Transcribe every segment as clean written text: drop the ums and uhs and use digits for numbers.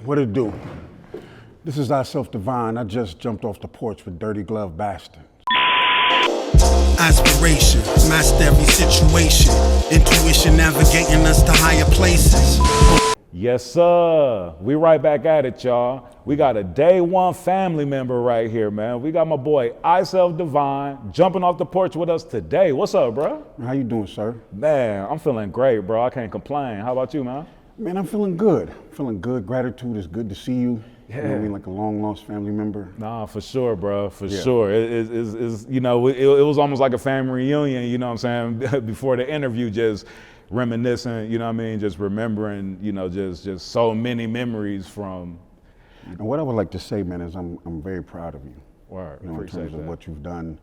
What it do? This is I Self Devine. I just jumped off the porch with Dirty Glove Bastard. Aspiration, master every situation. Intuition navigating us to higher places. Yes, sir. We right back at it, y'all. We got a day one family member right here, man. We got my boy, I Self Devine, jumping off the porch with us today. What's up, bro? How you doing, sir? Man, I'm feeling great, bro. I can't complain. How about you, man? Man, I'm feeling good. Feeling good. Gratitude. It's good to see you. Yeah. You know what I mean? Like a long lost family member. Nah, for sure, bro. For sure. It was almost like a family reunion, you know what I'm saying? Before the interview, just reminiscing, you know what I mean? Just remembering, just so many memories from. And what I would like to say, man, is I'm very proud of you. Word, in appreciate terms of that. what you've done.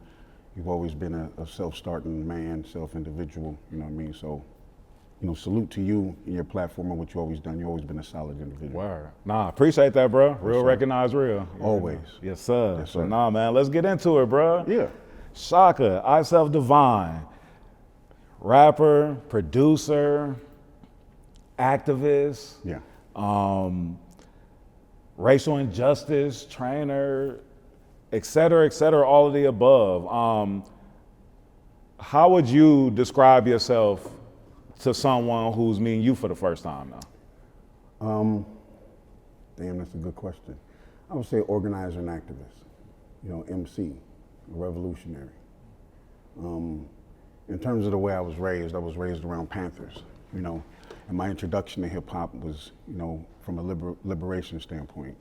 You've always been a self-starting man, self-individual, you know what I mean? So, salute to you and your platform and what you've always done. You've always been a solid individual. Word. Nah, appreciate that, bro. Real recognize real. Always. Yes, sir. Yes, So, sir. nah, man, let's get into it, bro. Yeah. Shaka, I Self Devine, rapper, producer, activist, Yeah. racial injustice trainer, et cetera, all of the above. How would you describe yourself to someone who's meeting you for the first time now? Damn, that's a good question. I would say organizer and activist, MC, revolutionary. In terms of the way I was raised around Panthers, and my introduction to hip hop was, from a liberation standpoint,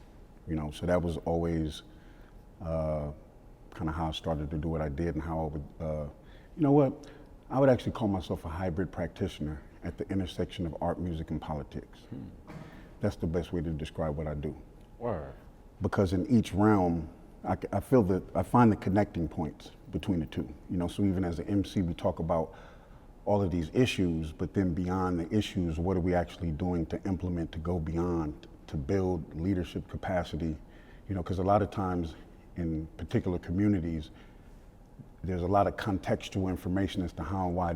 so that was always kind of how I started to do what I did and how I would, I would actually call myself a hybrid practitioner at the intersection of art, music, and politics. That's the best way to describe what I do. Word. Because in each realm, I feel that I find the connecting points between the two. So even as an MC, we talk about all of these issues, but then beyond the issues, what are we actually doing to implement, to go beyond, to build leadership capacity? Because a lot of times in particular communities, there's a lot of contextual information as to how and why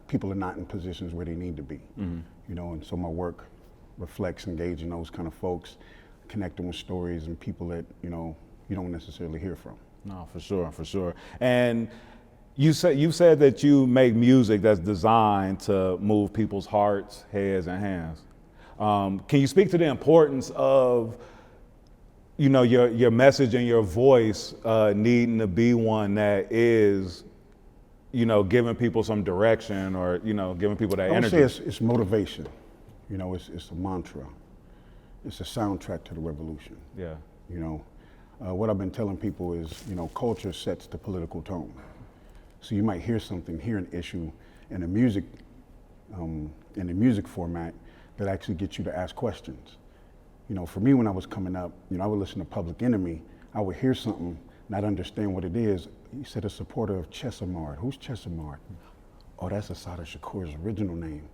people are not in positions where they need to be. And so my work reflects engaging those kind of folks, connecting with stories and people that, you don't necessarily hear from. No, for sure. And you said that you make music that's designed to move people's hearts, heads, and hands. Can you speak to the importance of, your message and your voice needing to be one that is, giving people some direction or, giving people that energy? I would say it's motivation. It's a mantra. It's a soundtrack to the revolution. Yeah. What I've been telling people is, culture sets the political tone. So you might hear an issue in a music format that actually gets you to ask questions. For me, when I was coming up, I would listen to Public Enemy. I would hear something, not understand what it is. He said a supporter of Chesamard. Who's Chesamard? Oh, that's Assata Shakur's original name.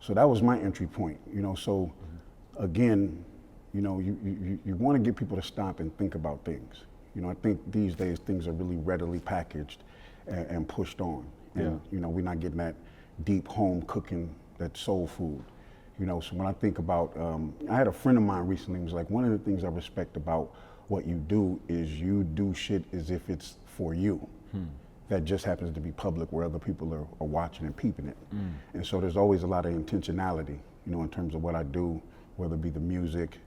So that was my entry point. So again, you want to get people to stop and think about things. I think these days things are really readily packaged and pushed on. And, we're not getting that deep home cooking, that soul food. So when I think about, I had a friend of mine recently who was like, one of the things I respect about what you do is you do shit as if it's for you. That just happens to be public where other people are watching and peeping it. And so there's always a lot of intentionality, in terms of what I do, whether it be the music,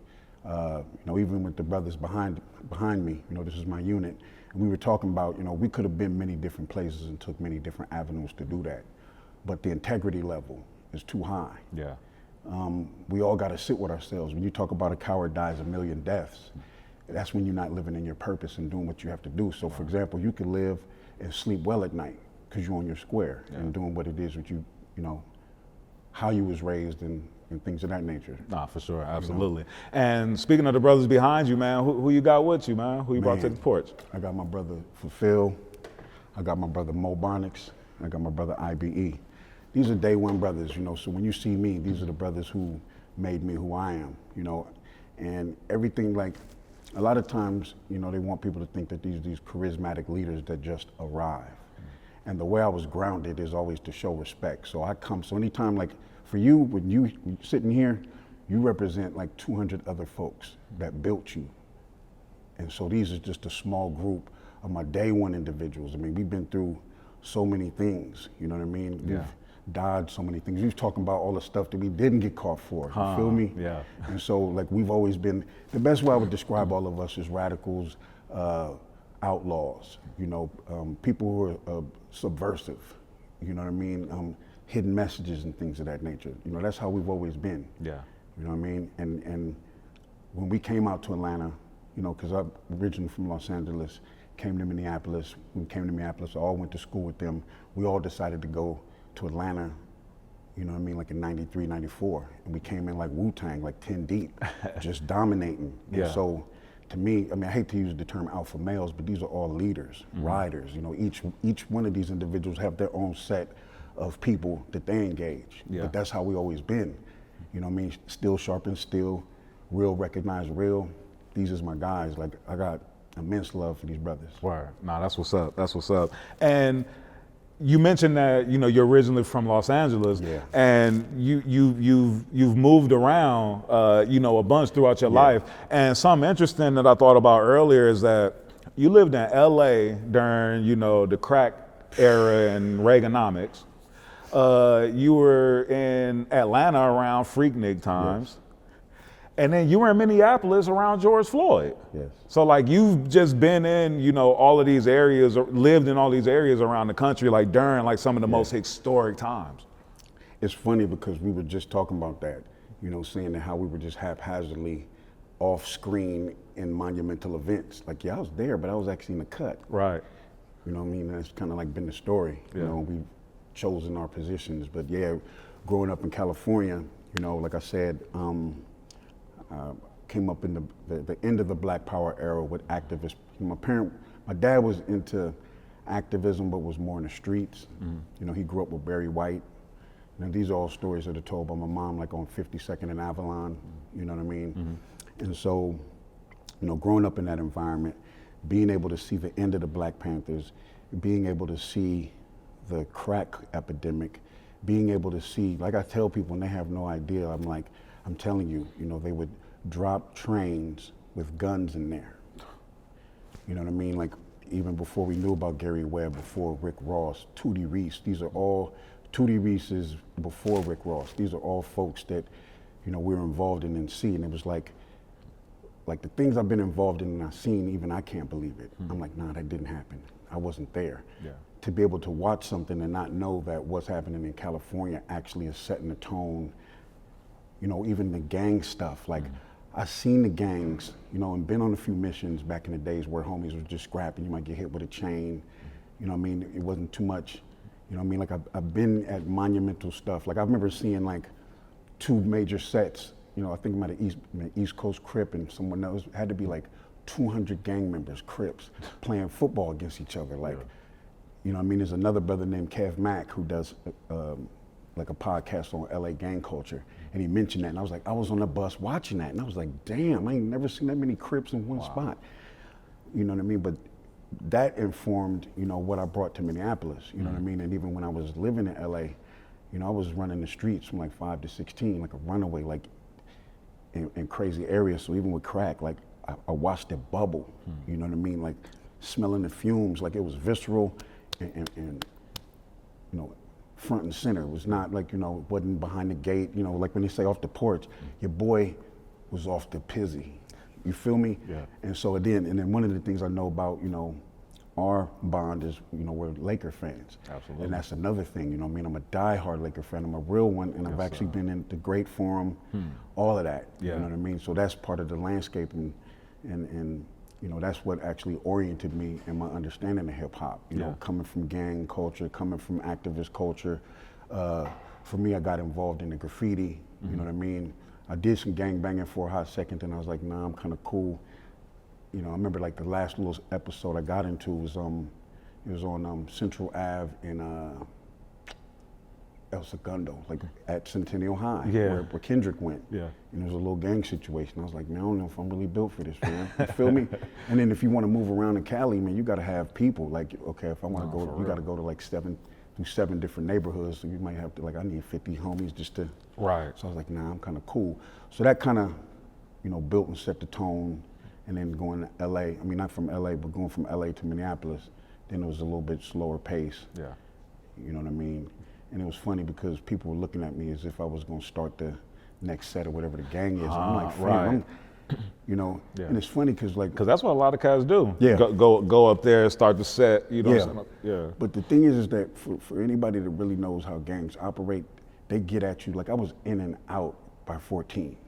even with the brothers behind me, this is my unit. And we were talking about, we could have been many different places and took many different avenues to do that. But the integrity level is too high. Yeah. We all got to sit with ourselves. When you talk about a coward dies a million deaths, that's when you're not living in your purpose and doing what you have to do. So for example, you can live and sleep well at night because you're on your square and doing what it is with you, how you was raised and things of that nature. Nah, for sure, absolutely. And speaking of the brothers behind you, man, who you got with you, man? Who you brought to the porch? I got my brother Fulfill, I got my brother Mo Barnix, I got my brother IBE. These are day one brothers, so when you see me, these are the brothers who made me who I am, and everything, like, a lot of times, they want people to think that these charismatic leaders that just arrive. And the way I was grounded is always to show respect. So anytime, like, for you, when you sitting here, you represent like 200 other folks that built you. And so these are just a small group of my day one individuals. I mean, we've been through so many things, you know what I mean? Yeah. We've dodged so many things. We've talking about all the stuff that we didn't get caught for, you feel me? Yeah. And so like we've always been, the best way I would describe all of us is radicals, outlaws, you know, people who are subversive, you know what I mean? Hidden messages and things of that nature. You know, that's how we've always been. Yeah. You know what I mean? And when we came out to Atlanta, you know, because I'm originally from Los Angeles, came to Minneapolis. When we came to Minneapolis, I all went to school with them. We all decided to go to Atlanta, you know what I mean, like in 93, 94. And we came in like Wu-Tang, like 10 deep, just dominating. Yeah. And so to me, I mean, I hate to use the term alpha males, but these are all leaders, riders. You know, each one of these individuals have their own set of people that they engage. Yeah. But that's how we always been. You know what I mean? Still sharpen steel, real recognize real. These is my guys. Like, I got immense love for these brothers. Word. Nah, that's what's up. That's what's up. And you mentioned that, you know, you're originally from Los Angeles, Yeah. and you've moved around, you know, a bunch throughout your life. And something interesting that I thought about earlier is that you lived in LA during, you know, the crack era and Reaganomics. You were in Atlanta around Freaknik times. Yes. And then you were in Minneapolis around George Floyd. Yes. So like you've just been in, you know, all of these areas, or lived in all these areas around the country, like during like some of the most historic times. It's funny because we were just talking about that, you know, saying that how we were just haphazardly off screen in monumental events. Like, yeah, I was there, but I was actually in the cut. Right. You know what I mean? That's kind of like been the story. Yeah. You know, we've chosen our positions. But yeah, growing up in California, you know, like I said, came up in the end of the Black Power era with activists. My dad was into activism, but was more in the streets. You know, he grew up with Barry White. You know, these are all stories that are told by my mom, like on 52nd and Avalon, you know what I mean? And so, you know, growing up in that environment, being able to see the end of the Black Panthers, being able to see the crack epidemic, being able to see, like I tell people and they have no idea, I'm telling you, you know, they would drop trains with guns in there. You know what I mean? Like even before we knew about Gary Webb, before Rick Ross, Tootie Reese, these are all, Tootie Reese is before Rick Ross. These are all folks that, you know, we were involved in and see, and it was like the things I've been involved in and I've seen, even I can't believe it. I'm like, nah, that didn't happen. I wasn't there. Yeah. To be able to watch something and not know that what's happening in California actually is setting the tone, you know, even the gang stuff. Like, I've seen the gangs, you know, and been on a few missions back in the days where homies was just scrapping. You might get hit with a chain, you know what I mean? It wasn't too much, you know what I mean? Like, I've been at monumental stuff. Like, I remember seeing like 2 major sets. You know, I think I'm at an East Coast Crip and someone else, had to be like 200 gang members, Crips, playing football against each other. Like, you know what I mean? There's another brother named Kev Mack who does like a podcast on LA gang culture. And he mentioned that, and I was like, I was on the bus watching that, and I was like, damn, I ain't never seen that many Crips in one spot. You know what I mean? But that informed, you know, what I brought to Minneapolis, you know what I mean? And even when I was living in LA, you know, I was running the streets from like 5 to 16, like a runaway, like in crazy areas. So even with crack, like I watched it bubble, you know what I mean? Like smelling the fumes, like it was visceral and you know, front and center. It was not like, you know, it wasn't behind the gate, you know, like when they say off the porch, your boy was off the pizzy. You feel me? Yeah. And so and then one of the things I know about, you know, our bond is, you know, we're Laker fans. Absolutely. And that's another thing, you know what I mean? I'm a diehard Laker fan. I'm a real one, and I've actually been in the Great Forum, all of that. Yeah. You know what I mean? So that's part of the landscape, and you know, that's what actually oriented me in my understanding of hip hop. You know, coming from gang culture, coming from activist culture. For me, I got involved in the graffiti. You know what I mean? I did some gang banging for a hot second, and I was like, nah, I'm kind of cool. You know, I remember like the last little episode I got into was it was on Central Ave in El Segundo, like at Centennial High, where Kendrick went. Yeah. And there was a little gang situation. I was like, man, I don't know if I'm really built for this, man. You feel me? And then if you want to move around in Cali, man, you got to have people. Like, okay, if I want to go, you got to go to like 7th through 7 different neighborhoods. So you might have to, like, I need 50 homies just to. Right. So I was like, nah, I'm kind of cool. So that kind of, built and set the tone. And then going to LA, I mean, not from LA, but going from LA to Minneapolis, then it was a little bit slower pace. Yeah. You know what I mean? And it was funny because people were looking at me as if I was going to start the next set or whatever the gang is. And I'm like, fam, right. Yeah. And it's funny because that's what a lot of cats do. Yeah. Go up there and start the set. Yeah. Yeah. But the thing is that for anybody that really knows how gangs operate, they get at you. Like, I was in and out by 14.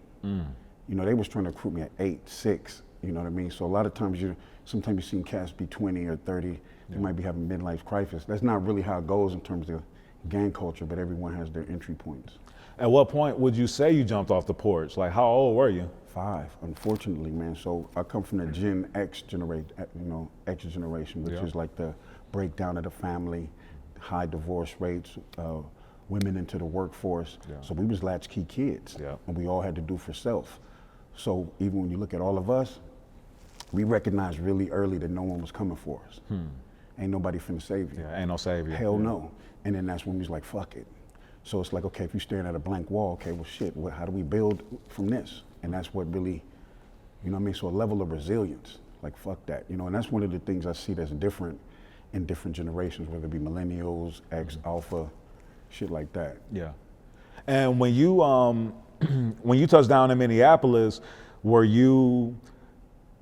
They was trying to recruit me at 8, 6. You know what I mean? So a lot of times sometimes you see cats be 20 or 30, they might be having midlife crisis. That's not really how it goes in terms of gang culture, but everyone has their entry points. At what point would you say you jumped off the porch? Like, how old were you? 5, unfortunately, man. So I come from the Gen X generation, X generation, which is like the breakdown of the family, high divorce rates, women into the workforce. Yeah. So we was latchkey kids, and we all had to do for self. So even when you look at all of us, we recognized really early that no one was coming for us. Ain't nobody finna save you. Yeah, ain't no savior. Hell no. And then that's when we was like, fuck it. So it's like, okay, if you're staring at a blank wall, okay, well shit, how do we build from this? And that's what really, so a level of resilience, like fuck that. And that's one of the things I see that's different in different generations, whether it be millennials, X, alpha, shit like that. Yeah. And when you when you touched down in Minneapolis, were you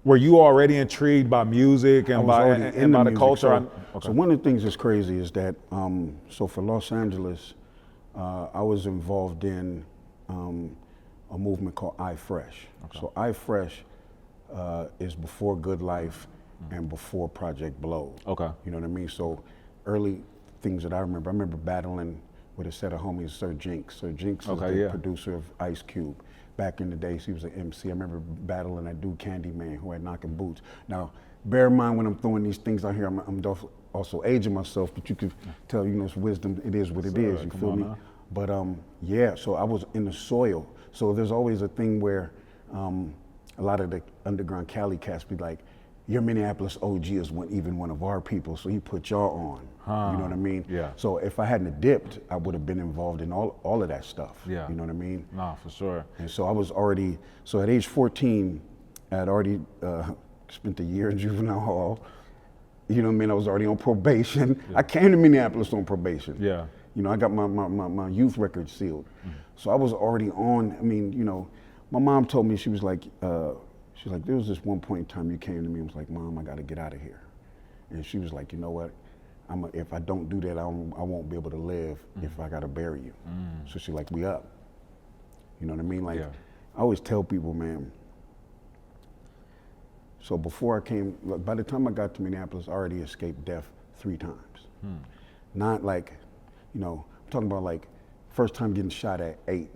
already intrigued by music and by the culture? So one of the things that's crazy is that, so for Los Angeles, I was involved in a movement called I Fresh. Okay. So I Fresh is before Good Life and before Project Blow. Okay. You know what I mean? So early things that I remember battling with a set of homies, Sir Jinx. Sir Jinx is the producer of Ice Cube. Back in the days, he was an MC. I remember battling that dude Candyman who had knocking boots. Now, bear in mind when I'm throwing these things out here, I'm also aging myself, but you can tell, it's wisdom, it is what it is, you feel me? Now. But so I was in the soil. So there's always a thing where a lot of the underground Cali cats be like, your Minneapolis OG is even one of our people, so he put y'all on. You know what I mean? Yeah. So if I hadn't dipped, I would have been involved in all of that stuff. Yeah. You know what I mean? No, for sure. And so I was already, so at age 14, I had already spent a year in juvenile hall. You know what I mean? I was already on probation. Yeah. I came to Minneapolis on probation. Yeah. I got my youth record sealed. So I was already on, my mom told me, she was like, there was this one point in time you came to me and was like, Mom, I gotta get out of here. And she was like, you know what? If I don't do that, I won't be able to live if I gotta bury you. So she's like, we up. You know what I mean? Like, I always tell people, man, so before I came, by the time I got to Minneapolis, I already escaped death 3 times. Not like, I'm talking about like first time getting shot at 8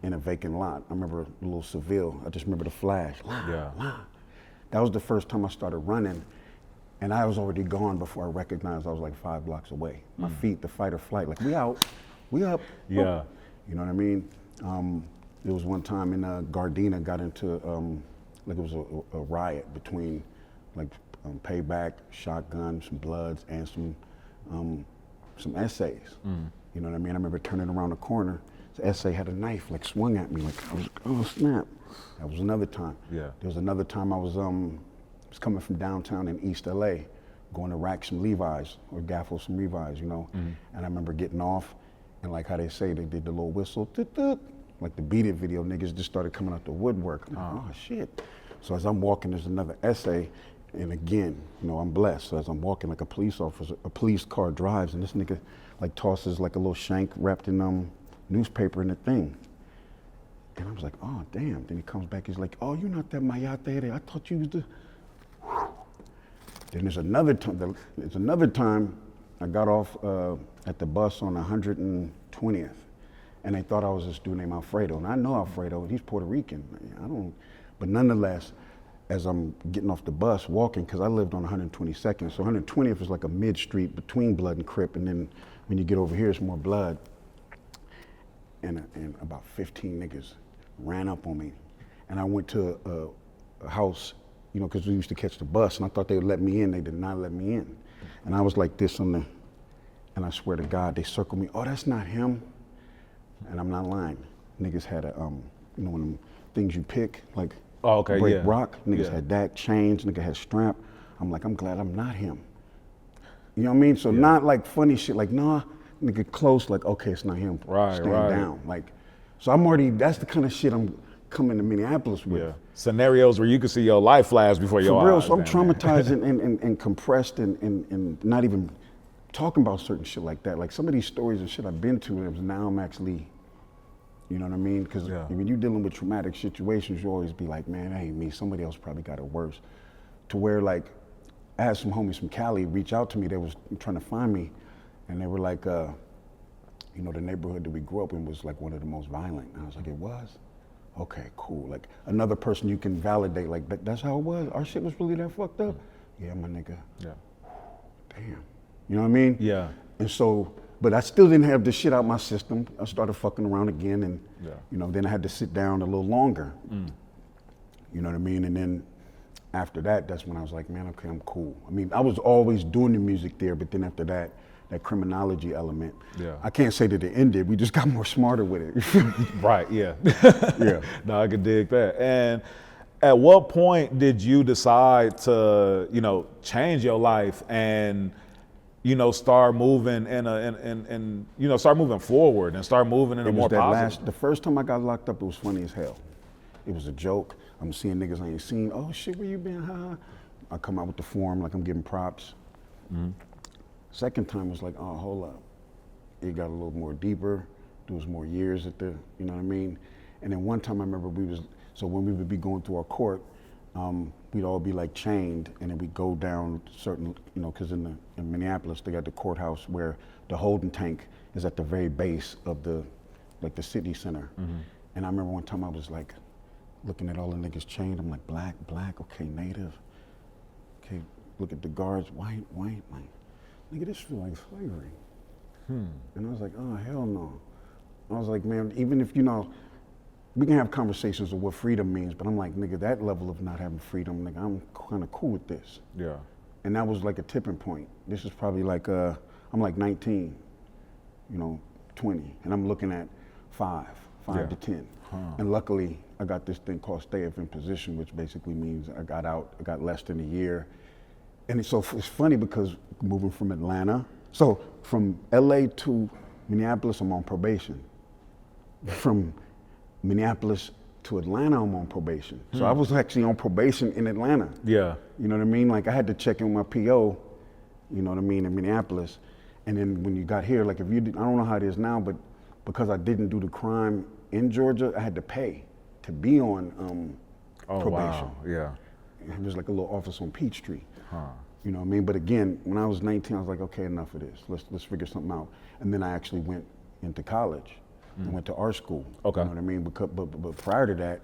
in a vacant lot. I remember a little Seville. I just remember the flash. That was the first time I started running, and I was already gone before I recognized I was like 5 blocks away. My feet, the fight or flight, like we out, we up. Yeah. You know what I mean? There was one time in Gardena, got into like it was a riot between like Payback, Shotgun, some Bloods, and some essays. You know what I mean? I remember turning around the corner. The essay had a knife, like swung at me, like I was, oh snap. That was another time. Yeah. There was another time I was coming from downtown in East LA, going to rack some Levi's or gaffle some Levi's, And I remember getting off, and like how they say, they did the little whistle, like the Beat It video, niggas just started coming out the woodwork. I'm like, oh shit. So as I'm walking, there's another essay, and again, I'm blessed. So as I'm walking, like a police car drives, and this nigga like tosses like a little shank wrapped in newspaper in the thing. And I was like, oh damn. Then he comes back, he's like, oh, you're not that Mayate. I thought you was the. Then there's another time I got off at the bus on 120th, and they thought I was this dude named Alfredo. And I know Alfredo, he's Puerto Rican. But nonetheless, as I'm getting off the bus, walking, because I lived on 122nd, so 120th is like a mid-street between Blood and Crip, and then when you get over here, it's more Blood. And about 15 niggas ran up on me. And I went to a house, because we used to catch the bus, and I thought they would let me in. They did not let me in. And I was like this on And I swear to God, they circled me. Oh, that's not him. And I'm not lying. Niggas had a, you know, one of them things you pick, like break rock. Niggas had that, chains, nigga had strap. I'm like, I'm glad I'm not him. You know what I mean? So not like funny shit, like, nah, nigga close, like, okay, it's not him. Stand down. Like, so I'm already, that's the kind of shit I'm coming to Minneapolis with. Yeah. Scenarios where you can see your life flash before your eyes. For real, so I'm traumatized and compressed and not even talking about certain shit like that. Like some of these stories and shit I've been to, and now I'm actually, you know what I mean? Because when you're dealing with traumatic situations, you always be like, man, that ain't me. Somebody else probably got it worse. To where like, I had some homies from Cali reach out to me. They was trying to find me, and they were like, you know, the neighborhood that we grew up in was like one of the most violent. And I was like, it was? Okay, cool. Like another person you can validate, like that's how it was? Our shit was really that fucked up? Yeah, my nigga. Yeah. Damn. You know what I mean? Yeah. And so, but I still didn't have this shit out my system. I started fucking around again, and you know, then I had to sit down a little longer. You know what I mean? And then after that, that's when I was like, man, okay, I'm cool. I mean, I was always doing the music there, but then after that, that criminology element, I can't say that it ended. We just got more smarter with it. Right, yeah. No, I could dig that. And at what point did you decide to, you know, change your life and, you know, start moving you know, start moving forward and start moving in a more positive? The first time I got locked up, it was funny as hell. It was a joke. I'm seeing niggas I ain't seen. Oh shit, where you been? Huh? I come out with the form like I'm giving props. Second time was like, oh, hold up. It got a little more deeper. There was more years at the, you know what I mean? And then one time I remember so when we would be going through our court, we'd all be like chained, and then we'd go down certain, you know, because in Minneapolis, they got the courthouse where the holding tank is at the very base of the city center. And I remember one time I was like, looking at all the niggas chained, I'm like, black, okay, native. Okay, look at the guards, white, like, nigga, this feel like slavery. And I was like, oh, hell no. I was like, man, even if, you know, we can have conversations of what freedom means, but I'm like, nigga, that level of not having freedom, nigga, I'm kind of cool with this. Yeah. And that was like a tipping point. This is probably like, I'm like 19, you know, 20, and I'm looking at 5 to 10. And luckily, I got this thing called stay of imposition, which basically means I got out, I got less than a year. And so it's funny because moving from Atlanta, so from LA to Minneapolis, I'm on probation. From Minneapolis to Atlanta, I'm on probation. So I was actually on probation in Atlanta. Yeah. You know what I mean? Like I had to check in with my PO, you know what I mean, in Minneapolis. And then when you got here, like if you did, I don't know how it is now, but because I didn't do the crime in Georgia, I had to pay to be on probation. Wow. Yeah. It was like a little office on Peachtree. You know what I mean? But again, when I was 19, I was like, okay, enough of this. Let's figure something out. And then I actually went into college. I went to art school. Okay. You know what I mean? But prior to that,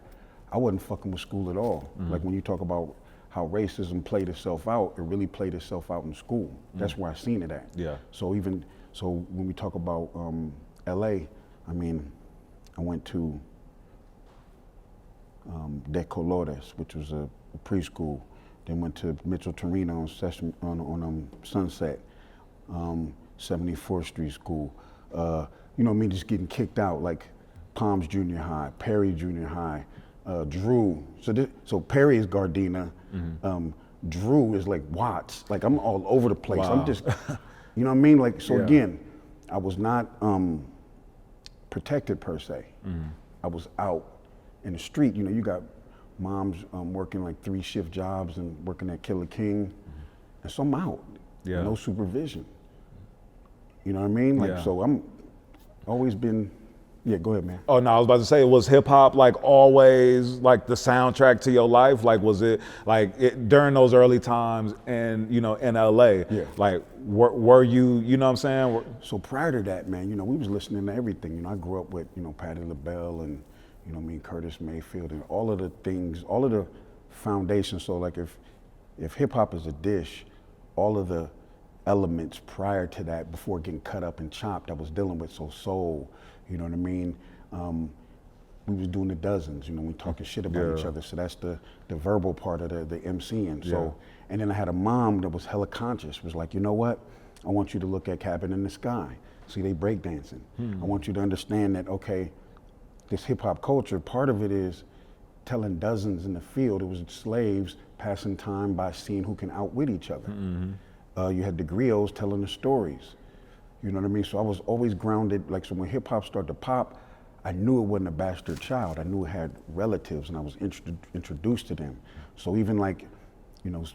I wasn't fucking with school at all. Like when you talk about how racism played itself out, it really played itself out in school. That's where I seen it at. Yeah. So when we talk about LA, I mean, I went to De Colores, which was a preschool. Then went to Mitchell Torino on Sunset, 74th Street School. You know what I mean, just getting kicked out, like Palms Junior High, Perry Junior High, Drew. So Perry is Gardena, Drew is like Watts. Like I'm all over the place. Wow. I'm just, you know what I mean? Like, so again, I was not protected per se. I was out in the street. You know, you got moms working like 3-shift jobs and working at Killer King. And so I'm out, no supervision. You know what I mean? Like, so I'm always been, go ahead, man. Oh no, I was about to say, was hip hop like always like the soundtrack to your life? Like, was it like during those early times and, you know, in LA, like were you, you know what I'm saying? So prior to that, man, you know, we was listening to everything. You know, I grew up with, you know, Patti LaBelle and, you know what I mean, Curtis Mayfield and all of the things, all of the foundations. So like if hip hop is a dish, all of the elements prior to that, before getting cut up and chopped, I was dealing with. So soul, you know what I mean? We was doing the dozens, you know, we talking shit about each other. So that's the verbal part of the MCing. So, and then I had a mom that was hella conscious, was like, you know what? I want you to look at Cabin in the Sky. See, they breakdancing. I want you to understand that, okay, this hip hop culture, part of it is telling dozens in the field. It was slaves passing time by seeing who can outwit each other. You had the griots telling the stories. You know what I mean? So I was always grounded. Like, so when hip hop started to pop, I knew it wasn't a bastard child. I knew it had relatives, and I was introduced to them. So even like, you know,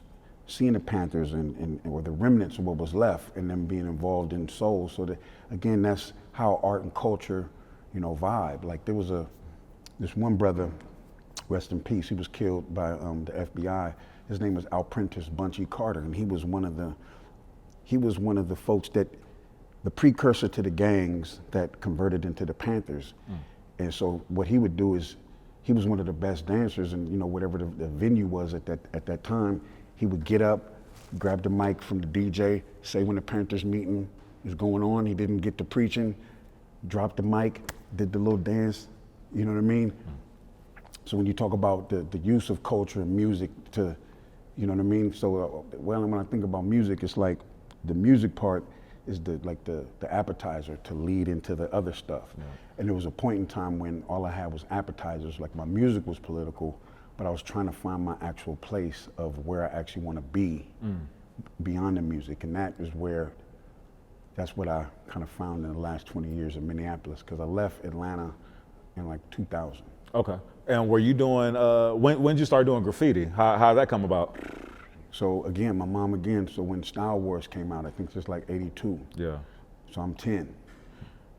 seeing the Panthers or the remnants of what was left, and them being involved in soul. So that, again, that's how art and culture, you know, vibe. Like, there was this one brother, rest in peace, he was killed by the FBI. His name was Alprentice Bunchy Carter, and he was one of the folks that, the precursor to the gangs that converted into the Panthers. And so what he would do is, he was one of the best dancers, and you know, whatever the venue was at that time, he would get up, grab the mic from the DJ, say when the Panthers meeting is going on, he didn't get to preaching, drop the mic, did the little dance, you know what I mean? So when you talk about the use of culture and music to, you know what I mean? So well, when I think about music, it's like the music part is the appetizer to lead into the other stuff. And there was a point in time when all I had was appetizers, like my music was political, but I was trying to find my actual place of where I actually want to be beyond the music. And that's what I kind of found in the last 20 years in Minneapolis, because I left Atlanta in like 2000. Okay. And were you doing, when did you start doing graffiti? How did that come about? So again, my mom again, so when Style Wars came out, I think it's just like 82. Yeah. So I'm 10.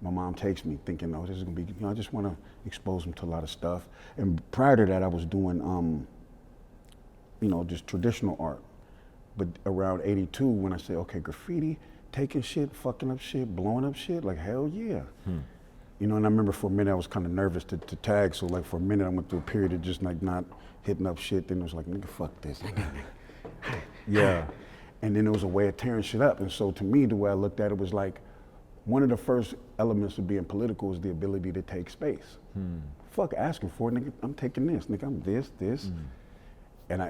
My mom takes me thinking, oh, this is gonna be, you know, I just wanna expose them to a lot of stuff. And prior to that, I was doing, you know, just traditional art. But around 82, when I say, okay, graffiti, taking shit, fucking up shit, blowing up shit, like hell yeah. You know, and I remember for a minute I was kind of nervous to tag, so like for a minute I went through a period of just like not hitting up shit, then it was like, nigga, fuck this. Yeah. And then there was a way of tearing shit up. And so to me, the way I looked at it was like, one of the first elements of being political is the ability to take space. Fuck asking for it, nigga, I'm taking this, nigga, I'm this. And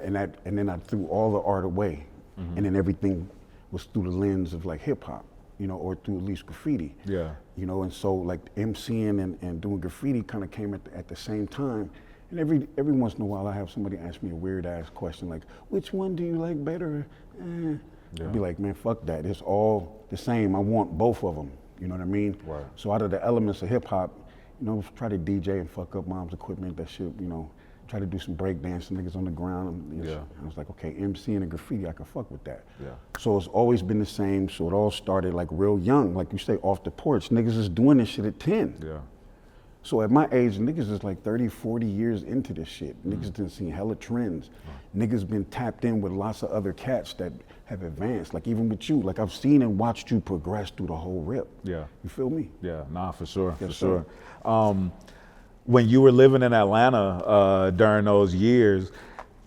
then I threw all the art away. And then everything was through the lens of like hip hop, you know, or through at least graffiti. Yeah. You know, and so like MCing and doing graffiti kind of came at the same time. And every once in a while I have somebody ask me a weird ass question like, which one do you like better? I'd be like, man, fuck that. It's all the same. I want both of them. You know what I mean? Right. So out of the elements of hip hop, you know, try to DJ and fuck up mom's equipment, that shit, you know, try to do some break dancing, niggas on the ground. And I was like, okay, MCing and graffiti, I can fuck with that. Yeah. So it's always been the same. So it all started like real young, like you say, off the porch. Niggas is doing this shit at 10. Yeah. So at my age, niggas is like 30, 40 years into this shit. Niggas done seen hella trends. Niggas been tapped in with lots of other cats that have advanced. Like even with you, like I've seen and watched you progress through the whole rip. Yeah. You feel me? Yeah, nah, for sure, Yes, for sure. When you were living in Atlanta during those years,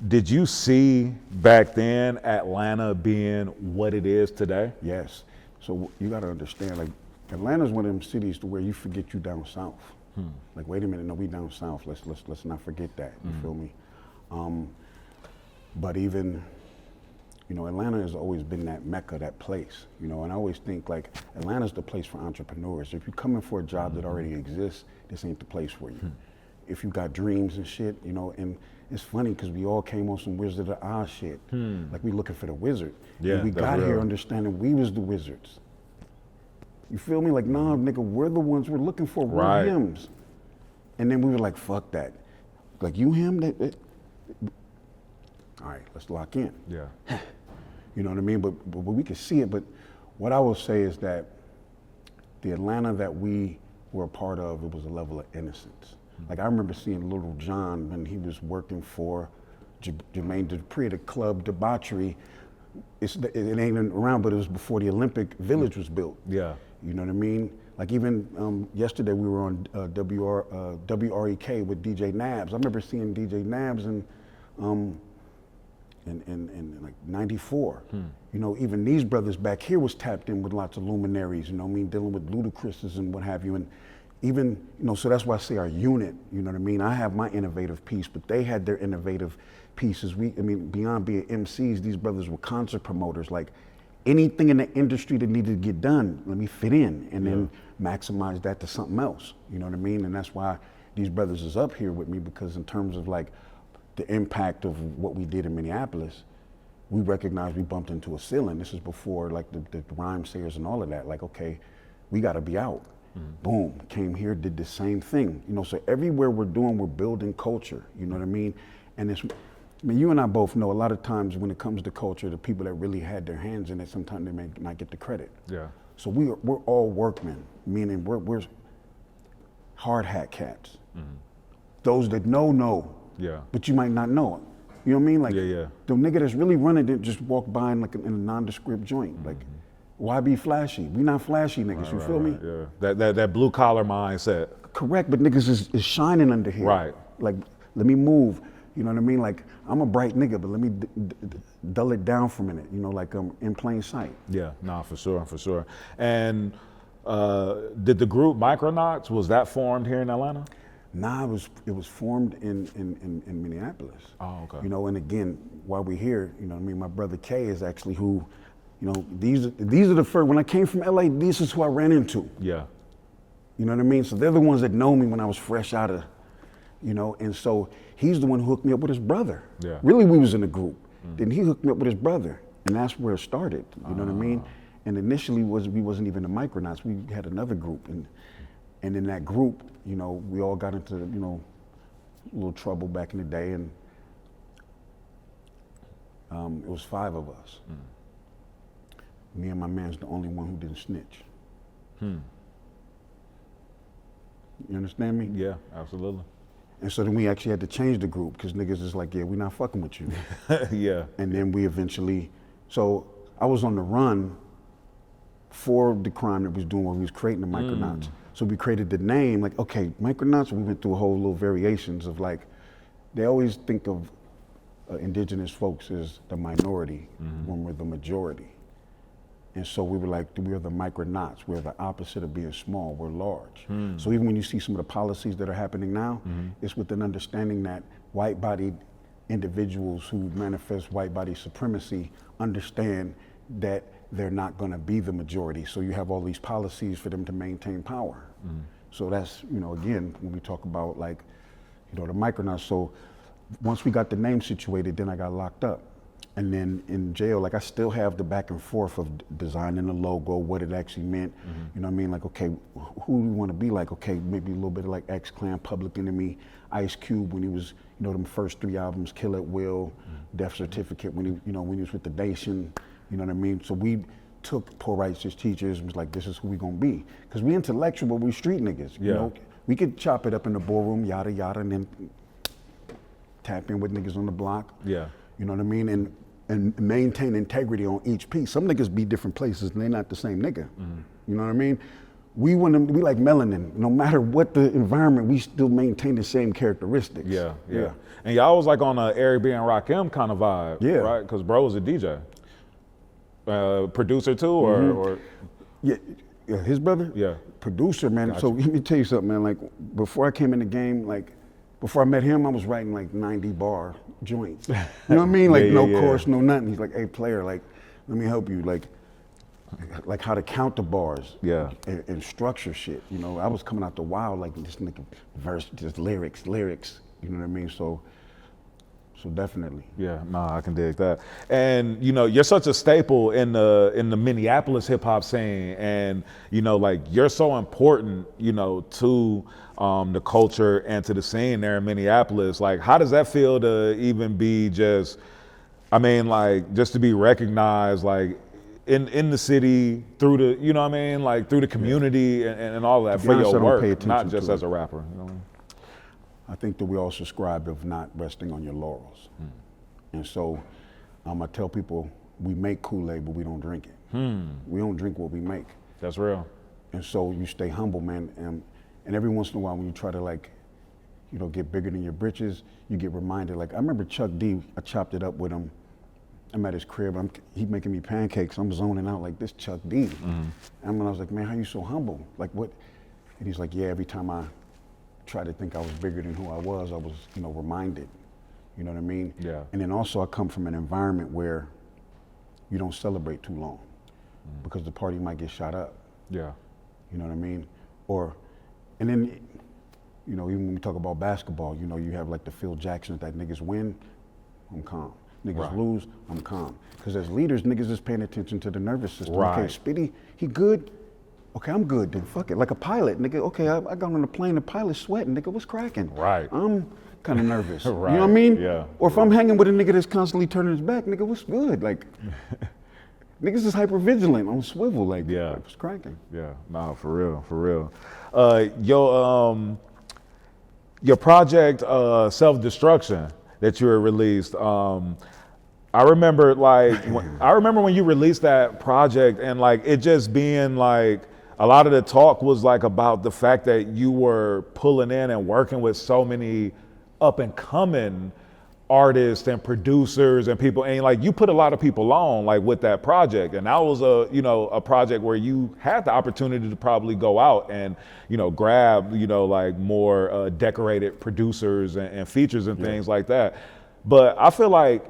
did you see back then Atlanta being what it is today? Yes. So you gotta understand, like Atlanta's one of them cities to where you forget you down south. Like, wait a minute, no, we down south. Let's not forget that. You feel me? But even, you know, Atlanta has always been that mecca, that place. You know, and I always think like Atlanta's the place for entrepreneurs. If you're coming for a job that already exists, this ain't the place for you. If you got dreams and shit, you know, and it's funny because we all came on some Wizard of Oz shit. Like we looking for the wizard. Yeah, and we got here understanding we was the wizards. You feel me? Like, nah, nigga, we're the ones we're looking for. We're Right. hims. And then we were like, fuck that. Like, you him? All right, let's lock in. Yeah. You know what I mean? But we could see it. But what I will say is that the Atlanta that we were a part of, it was a level of innocence. Like, I remember seeing Little John when he was working for Jermaine Dupri, the club Debauchery. It ain't around, but it was before the Olympic Village was built. Yeah. You know what I mean? Like even yesterday we were on WREK with DJ Nabs. I remember seeing DJ Nabs in like 94. You know, even these brothers back here was tapped in with lots of luminaries, you know what I mean? Dealing with Ludacris's and what have you. And even, you know, so that's why I say our unit, you know what I mean? I have my innovative piece, but they had their innovative pieces. I mean, beyond being MCs, these brothers were concert promoters. Like anything in the industry that needed to get done, let me fit in and then maximize that to something else. You know what I mean? And that's why these brothers is up here with me, because in terms of like the impact of what we did in Minneapolis, we recognized we bumped into a ceiling. This is before like the Rhymesayers and all of that. Like, okay, we got to be out. Boom, came here, did the same thing. You know, so everywhere we're doing, we're building culture. You know what I mean? And it's, I mean, you and I both know a lot of times when it comes to culture, the people that really had their hands in it, sometimes they may not get the credit. Yeah. So we're all workmen, meaning we're hard hat cats. Those that know. Yeah. But you might not know. You know what I mean? Like, Yeah. the nigga that's really running it just walk by in like in a nondescript joint. Like, why be flashy? We not flashy niggas, you feel me? Yeah. That blue collar mindset. Correct, but niggas is shining under here. Right. Like, let me move. You know what I mean? Like, I'm a bright nigga, but let me dull it down for a minute. You know, like in plain sight. Yeah, no, for sure. And did the group Micronauts, was that formed here in Atlanta? Nah, it was formed in Minneapolis. Oh, okay. You know, and again, while we're here, you know what I mean, my brother K is actually who, you know, these are the first, when I came from LA, this is who I ran into. Yeah. You know what I mean? So they're the ones that know me when I was fresh out of, you know, and so he's the one who hooked me up with his brother. Yeah. Really, we was in a group. Then he hooked me up with his brother, and that's where it started. You know what I mean? And initially we wasn't even the Micronauts. We had another group, and in that group, you know, we all got into, you know, a little trouble back in the day, and it was 5 of us. Me and my man's the only one who didn't snitch. You understand me? Yeah, absolutely. And so then we actually had to change the group, because niggas is like, yeah, we not fucking with you. Yeah. And then we eventually, so I was on the run for the crime that we was doing when we was creating the Micronauts. So we created the name, like, okay, Micronauts, we went through a whole little variations of like, they always think of indigenous folks as the minority when we're the majority. And so we were like, we're the Micronauts. We're the opposite of being small, we're large. So even when you see some of the policies that are happening now, it's with an understanding that white-bodied individuals who manifest white-body supremacy understand that they're not gonna be the majority. So you have all these policies for them to maintain power. So that's, you know, again, when we talk about like, you know, the Micronauts. So once we got the name situated, then I got locked up. And then in jail, like I still have the back and forth of designing the logo, what it actually meant. You know what I mean? Like, okay, who do we want to be like? Okay, maybe a little bit of like X-Clan, Public Enemy, Ice Cube when he was, you know, them first 3 albums, Kill at Will, Death Certificate, when he, you know, when he was with the Nation, you know what I mean? So we took Poor Righteous Teachers and was like, this is who we gonna be. Because we intellectual, but we street niggas. You know? We could chop it up in the ballroom, yada, yada, and then tap in with niggas on the block. Yeah. You know what I mean? And maintain integrity on each piece. Some niggas be different places and they're not the same nigga. You know what I mean? We like melanin. No matter what the environment, we still maintain the same characteristics. Yeah. And y'all was like on a Eric B and Rakim kind of vibe, Yeah. right? Because bro was a DJ. Producer too, or Yeah, his brother? Yeah. Producer, man. Gotcha. So let me tell you something, man. Like, before I came in the game, like, before I met him, I was writing like 90 bar joints. You know what I mean? Like, no chorus, no nothing. He's like, hey, player, like, let me help you. Like how to count the bars. Yeah. And structure shit. You know, I was coming out the wild, like, this nigga verse, just lyrics. You know what I mean? So definitely. Yeah, I can dig that. And you know, you're such a staple in the Minneapolis hip hop scene, and you know, like you're so important, you know, to the culture and to the scene there in Minneapolis. Like, how does that feel to even be just, I mean, like just to be recognized, like in the city through the, you know what I mean, like through the community and all that for your work, not just as a rapper. You know what I mean? I think that we all subscribe of not resting on your laurels. And so I tell people, we make Kool-Aid, but we don't drink it. We don't drink what we make. That's real. And so you stay humble, man. And every once in a while when you try to like, you know, get bigger than your britches, you get reminded. Like I remember Chuck D, I chopped it up with him. I'm at his crib, he making me pancakes. I'm zoning out like, this Chuck D. And when I was like, man, how you so humble? Like what? And he's like, yeah, every time I try to think I was bigger than who I was, you know, reminded. You know what I mean? Yeah. And then also I come from an environment where you don't celebrate too long. because the party might get shot up. Yeah. You know what I mean? And then, you know, even when we talk about basketball, you know, you have like the Phil Jacksons that niggas win, I'm calm. Niggas lose, I'm calm. Because as leaders, niggas is paying attention to the nervous system. Right. Okay, Spitty, he good? Okay, I'm good then, fuck it. Like a pilot, nigga, okay, I got on the plane, the pilot's sweating, nigga, what's cracking? Right. I'm kind of nervous. Right. You know what I mean? Yeah. Or if I'm hanging with a nigga that's constantly turning his back, nigga, what's good? Like, niggas is hyper vigilant on swivel, like, what's cracking? Yeah, nah, for real, for real. Your project, Self Destruction, that you released, I remember like, I remember when you released that project and like it just being like, a lot of the talk was like about the fact that you were pulling in and working with so many up and coming artists and producers and people, and like you put a lot of people on like with that project, and that was a project where you had the opportunity to probably go out and grab like more decorated producers and features and things like that. But I feel like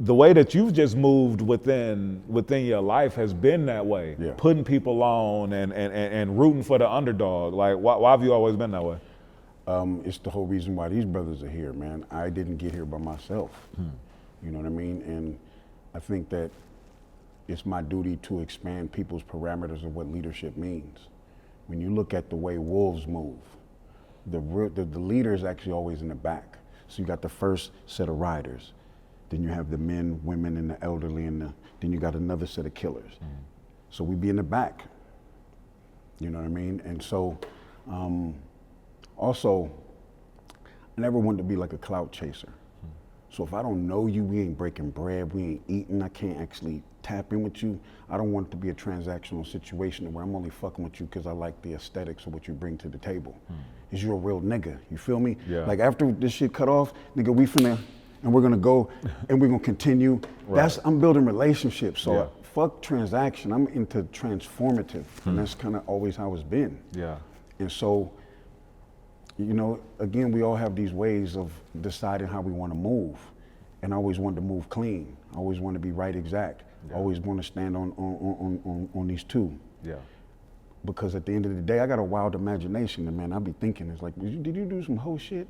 the way that you've just moved within your life has been that way, putting people on and rooting for the underdog. Like why have you always been that way? It's the whole reason why these brothers are here, man. I didn't get here by myself. You know what I mean? And I think that it's my duty to expand people's parameters of what leadership means. When you look at the way wolves move, the leader is actually always in the back. So you got the first set of riders, then you have the men, women, and the elderly, and then you got another set of killers. So we be in the back. You know what I mean? And so, also, I never wanted to be like a clout chaser. So if I don't know you, we ain't breaking bread, we ain't eating, I can't actually tap in with you. I don't want it to be a transactional situation where I'm only fucking with you because I like the aesthetics of what you bring to the table. Is you a real nigga, you feel me? Yeah. Like after this shit cut off, nigga, we finna, and we're gonna go and we're gonna continue. I'm building relationships, so fuck transaction, I'm into transformative, and that's kind of always how it's been. Yeah. And so, again, we all have these ways of deciding how we want to move. And I always wanted to move clean. I always want to be right exact. I always want to stand on these two. Yeah. Because at the end of the day, I got a wild imagination, and man, I be thinking, it's like, did you do some whole shit?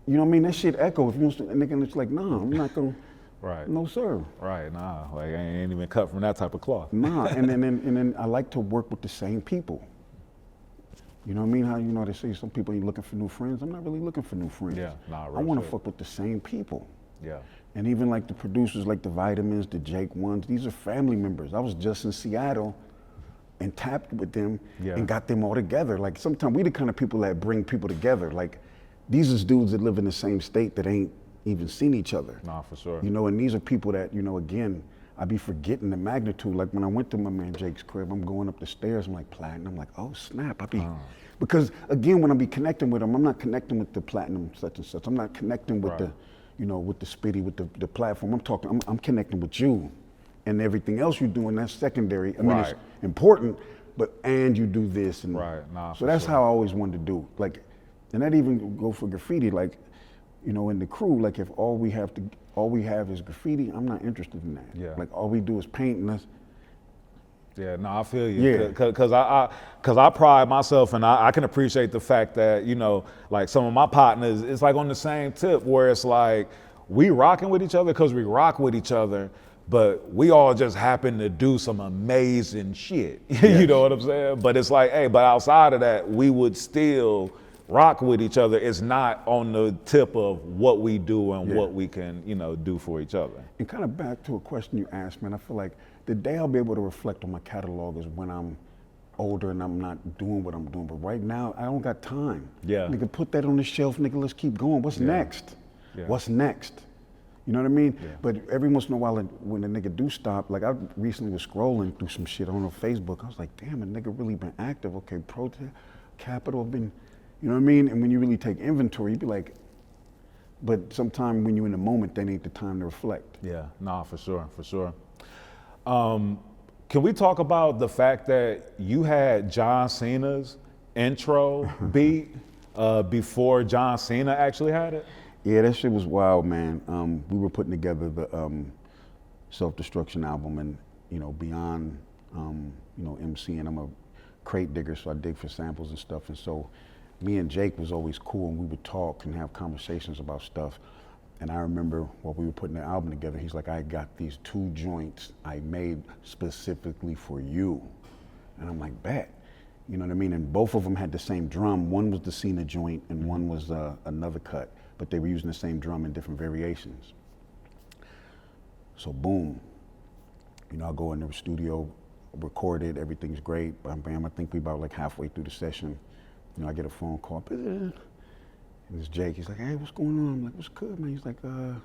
You know what I mean? That shit echo. If you want to, and it's like, nah, I'm not gonna. Right. No, sir. Right. Nah. Like I ain't even cut from that type of cloth. Nah. and then I like to work with the same people. You know what I mean? How they say some people ain't looking for new friends. I'm not really looking for new friends. Yeah. Nah. I want to fuck with the same people. Yeah. And even like the producers, like the Vitamins, the Jake ones. These are family members. I was just in Seattle and tapped with them and got them all together. Like sometimes we the kind of people that bring people together. Like these is dudes that live in the same state that ain't even seen each other. Nah, for sure. And these are people that, again, I be forgetting the magnitude. Like when I went to my man Jake's crib, I'm going up the stairs, I'm like, platinum. I'm like, oh snap, because again, when I be connecting with him, I'm not connecting with the platinum such and such. I'm not connecting with the, with the Spitty, with the platform. I'm connecting with you, and everything else you do, and that's secondary. I mean, it's important, and you do this, and so that's how I always wanted to do. Like, and that even go for graffiti. Like, in the crew, like if all we have is graffiti, I'm not interested in that. Yeah. Like all we do is paint, and that's. Yeah, no, I feel you. Yeah. Cause I pride myself, and I can appreciate the fact that, like some of my partners, it's like on the same tip where it's like, we rocking with each other because we rock with each other, but we all just happen to do some amazing shit. You know what I'm saying? But it's like, hey, but outside of that, we would still rock with each other. It's not on the tip of what we do and what we can, do for each other. And kind of back to a question you asked, man, I feel like the day I'll be able to reflect on my catalog is when I'm older and I'm not doing what I'm doing. But right now, I don't got time. Yeah. Nigga, put that on the shelf, nigga, let's keep going. What's next? Yeah. What's next? You know what I mean? Yeah. But every once in a while, when a nigga do stop, like I recently was scrolling through some shit on Facebook. I was like, damn, a nigga really been active. Okay, protest, Capitol been, you know what I mean? And when you really take inventory, you be like, but sometime when you're in the moment, that ain't the time to reflect. Yeah, nah, for sure, for sure. Can we talk about the fact that you had John Cena's intro beat before John Cena actually had it? Yeah, that shit was wild, man. We were putting together the Self Destruction album, and Beyond you know, MC, and I'm a crate digger, so I dig for samples and stuff. And so me and Jake was always cool, and we would talk and have conversations about stuff. And I remember while we were putting the album together, he's like, I got these 2 joints I made specifically for you. And I'm like, bet. You know what I mean? And both of them had the same drum. One was the Cena joint and one was another cut, but they were using the same drum in different variations. So boom, you know, I go in the studio, record it, everything's great, bam, bam. I think we about like halfway through the session, you know, I get a phone call, and it's Jake. He's like, hey, what's going on? I'm like, what's good, man? He's like, you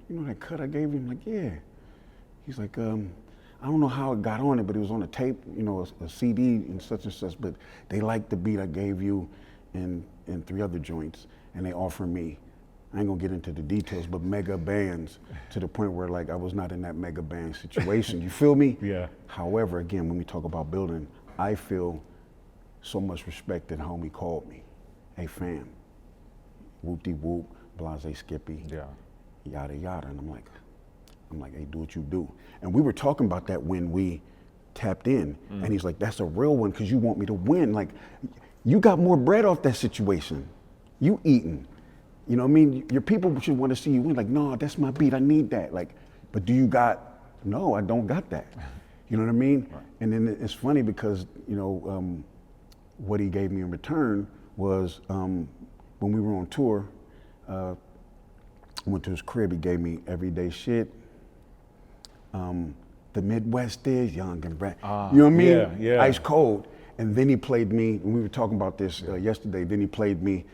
know that cut I gave you? I'm like, yeah. He's like, I don't know how it got on it, but it was on a tape, you know, a CD and such, but they liked the beat I gave you and 3 other joints, and they offer me, I ain't gonna get into the details, but mega bands, to the point where like I was not in that mega band situation. You feel me? Yeah. However, again, when we talk about building, I feel so much respect that homie called me. Hey fam, whoop-de-whoop, blase Skippy, Yeah. yada yada. And I'm like, hey, do what you do. And we were talking about that when we tapped in. And he's like, that's a real one because you want me to win. Like, you got more bread off that situation. You eating. You know what I mean? Your people should want to see you win. Like, no, that's my beat. I need that. Like, but do you got, no, I don't got that. You know what I mean? Right. And then it's funny because, you know, what he gave me in return was when we were on tour, I went to his crib, he gave me Everyday Shit. The Midwest is young and bright. You know what I mean? Yeah, yeah. Ice cold. And then he played me, and we were talking about this yesterday, then he played me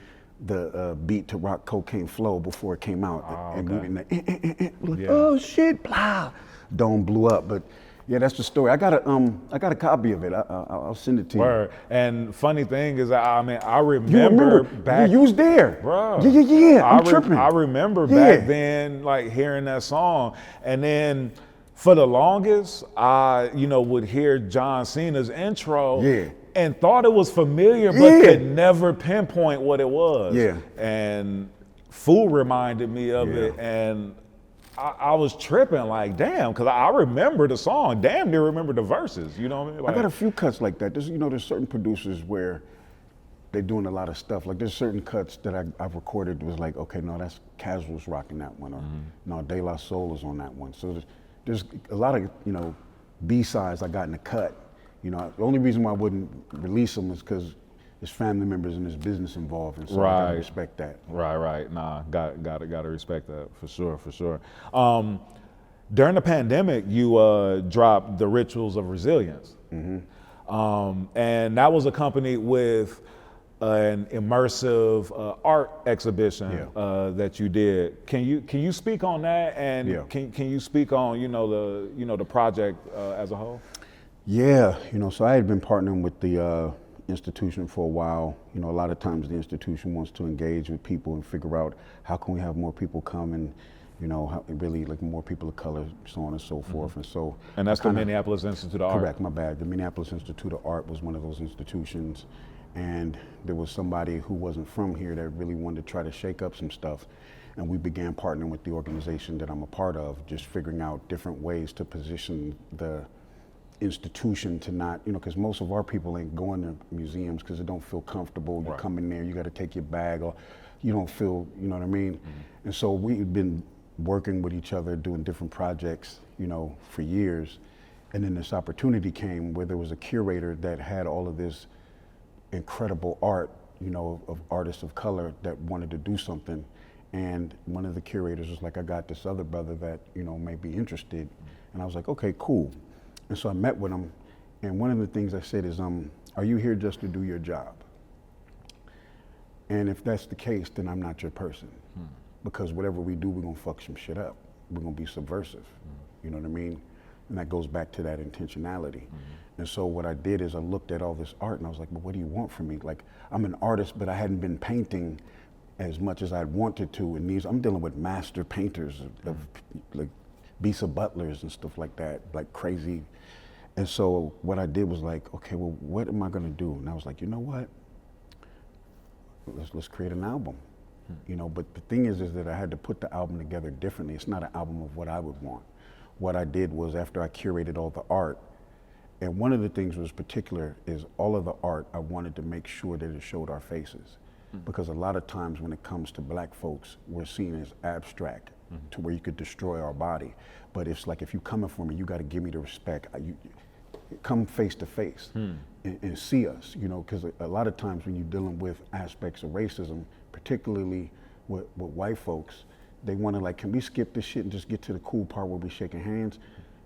the beat to Rock Cocaine Flow before it came out. And we were in the, like, oh shit, blah. Dome blew up, but yeah, that's the story. I got a copy of it. I'll send it to Word. And funny thing is, I mean, I you. remember back. You was there. Bro. Yeah. I'm tripping. I remember back then, like hearing that song. And then for the longest, I, you know, would hear John Cena's intro. Yeah. And thought it was familiar, but could never pinpoint what it was. Yeah. And Fool reminded me of it, and I was tripping like, damn, because I remember the song, damn near remember the verses, you know what I mean? Like, I got a few cuts like that. There's, you know, there's certain producers where they're doing a lot of stuff. Like there's certain cuts that I've recorded was like, okay, no, that's Casual's rocking that one, or no, De La Soul is on that one. So there's a lot of, you know, B-sides I got in the cut. You know, the only reason why I wouldn't release them is because there's family members and there's business involved, and so I gotta respect that. Right. Nah, gotta respect that for sure. During the pandemic, you dropped The Rituals of Resilience, and that was accompanied with an immersive art exhibition that you did. Can you speak on that, and can you speak on the project as a whole? Yeah, you know, so I had been partnering with the institution for a while. You know, a lot of times the institution wants to engage with people and figure out how can we have more people come, and you know, how, really like more people of color, so on and so forth. And so, and that's the Minneapolis Institute of Art. Correct, my bad. The Minneapolis Institute of Art was one of those institutions, and there was somebody who wasn't from here that really wanted to try to shake up some stuff. And we began partnering with the organization that I'm a part of, just figuring out different ways to position the institution to not, you know, because most of our people ain't going to museums because they don't feel comfortable. You come in there, you got to take your bag, or you don't feel, you know what I mean? And so we've been working with each other, doing different projects, you know, for years. And then this opportunity came where there was a curator that had all of this incredible art, you know, of artists of color that wanted to do something. And one of the curators was like, I got this other brother that, you know, may be interested. And I was like, okay, cool. And so I met with him, and one of the things I said is, are you here just to do your job? And if that's the case, then I'm not your person. Because whatever we do, we're gonna fuck some shit up. We're gonna be subversive, you know what I mean? And that goes back to that intentionality. And so what I did is I looked at all this art and I was like, well, what do you want from me? Like, I'm an artist, but I hadn't been painting as much as I'd wanted to. And I'm dealing with master painters of like Bisa Butlers and stuff like that, like crazy. And so what I did was like, okay, well, what am I gonna do? And I was like, you know what? Let's create an album. You know, but the thing is that I had to put the album together differently. It's not an album of what I would want. what I did was after I curated all the art, and one of the things was particular is all of the art, I wanted to make sure that it showed our faces. Because a lot of times when it comes to black folks, we're seen as abstract to where you could destroy our body. But it's like, if you coming for me, you got to give me the respect. You come face to face and see us, you know, because a lot of times when you're dealing with aspects of racism, particularly with white folks, they want to like, can we skip this shit and just get to the cool part where we shaking hands?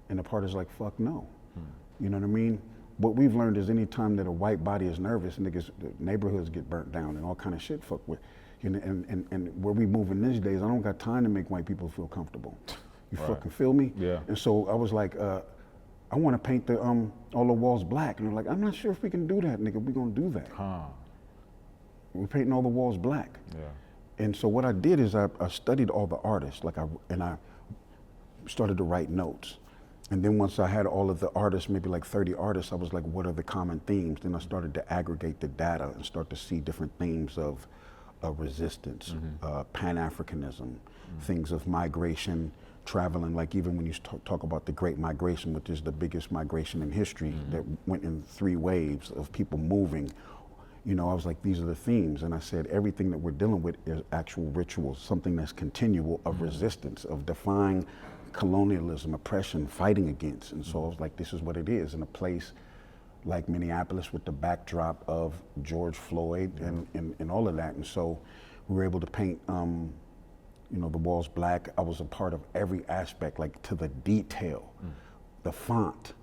And the part is like, fuck no. You know what I mean? What we've learned is any time that a white body is nervous, niggas, the neighborhoods get burnt down and all kind of shit fuck with. You know, and where we moving these days, I don't got time to make white people feel comfortable. You fucking feel me? Yeah. And so I was like, I want to paint the all the walls black. And they're like, I'm not sure if we can do that, nigga. We gonna do that. We're painting all the walls black. Yeah. And so what I did is I studied all the artists, I started to write notes. And then once I had all of the artists, maybe like 30 artists, I was like, what are the common themes? Then I started to aggregate the data and start to see different themes of resistance, Pan-Africanism, things of migration, traveling, like even when you talk about the Great Migration, which is the biggest migration in history that went in 3 waves of people moving, you know, I was like, these are the themes. And I said, everything that we're dealing with is actual rituals, something that's continual of resistance, of defying colonialism, oppression, fighting against. And so I was like, this is what it is in a place like Minneapolis with the backdrop of George Floyd and all of that. And so we were able to paint, you know, the walls black. I was a part of every aspect, like to the detail, the font.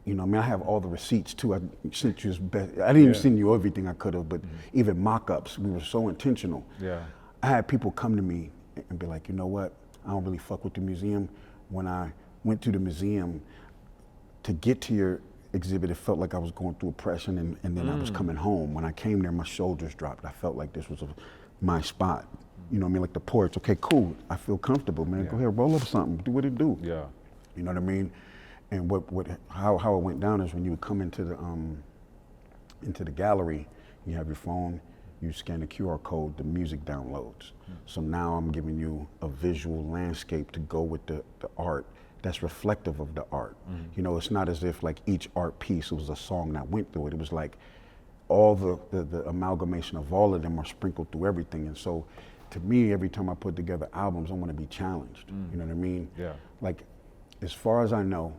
You know, I mean, I have all the receipts too. I sent you I didn't even send you everything I could have, but even mock-ups, we were so intentional. Yeah. I had people come to me and be like, you know what? I don't really fuck with the museum. When I went to the museum, to get to your exhibit, it felt like I was going through oppression and then I was coming home. When I came there, my shoulders dropped. I felt like this was my spot. You know what I mean? Like the porch, okay, cool. I feel comfortable, man. Go ahead, roll up something, do what it do. Yeah. You know what I mean? And how it went down is when you would come into the gallery, you have your phone, you scan the QR code, the music downloads. So now I'm giving you a visual landscape to go with the art that's reflective of the art. You know, it's not as if like each art piece was a song that went through it. It was like all the amalgamation of all of them are sprinkled through everything. And so to me, every time I put together albums, I want to be challenged. You know what I mean? Yeah. Like, as far as I know,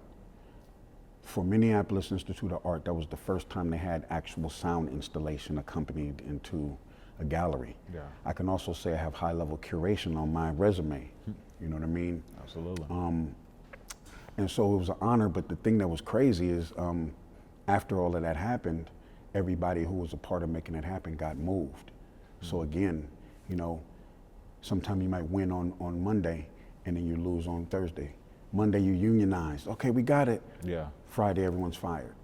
for Minneapolis Institute of Art, that was the first time they had actual sound installation accompanied into a gallery. Yeah. I can also say I have high-level curation on my resume. You know what I mean? Absolutely. And so it was an honor, but the thing that was crazy is after all of that happened, everybody who was a part of making it happen got moved. So again, you know, sometimes you might win on Monday and then you lose on Thursday. Monday you unionize, okay, we got it. Yeah. Friday everyone's fired.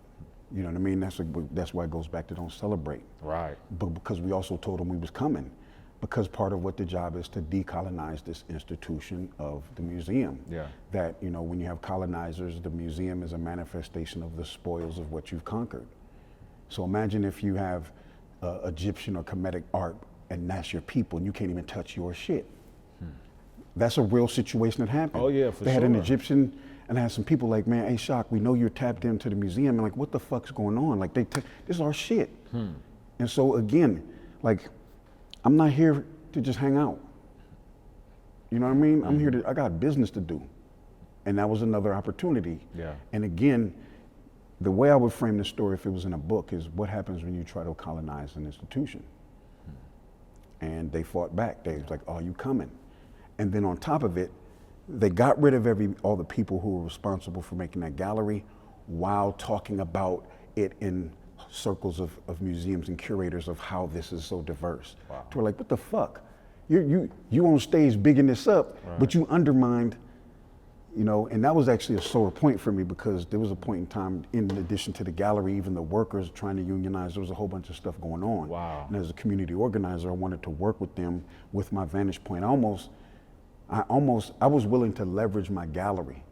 You know what I mean? That's why it goes back to don't celebrate. Right. But because we also told them we was coming, because part of what the job is to decolonize this institution of the museum. Yeah. That, you know, when you have colonizers, the museum is a manifestation of the spoils of what you've conquered. So imagine if you have Egyptian or Kemetic art and that's your people and you can't even touch your shit. That's a real situation that happened. Oh yeah, for sure. They had an Egyptian, and I had some people like, man, hey, Shock, we know you're tapped into the museum, and like, what the fuck's going on? Like, this is our shit. And so again, like, I'm not here to just hang out. You know what I mean? I'm here I got business to do. And that was another opportunity. Yeah. And again, the way I would frame the story if it was in a book is what happens when you try to colonize an institution. And they fought back. They was like, oh, you coming? And then on top of it, they got rid of all the people who were responsible for making that gallery while talking about it in circles of museums and curators of how this is so diverse. Wow. We're like, what the fuck? You on stage bigging this up, but you undermined, you know, and that was actually a sore point for me because there was a point in time, in addition to the gallery, even the workers trying to unionize, there was a whole bunch of stuff going on. Wow. And as a community organizer, I wanted to work with them with my vantage point. I was willing to leverage my gallery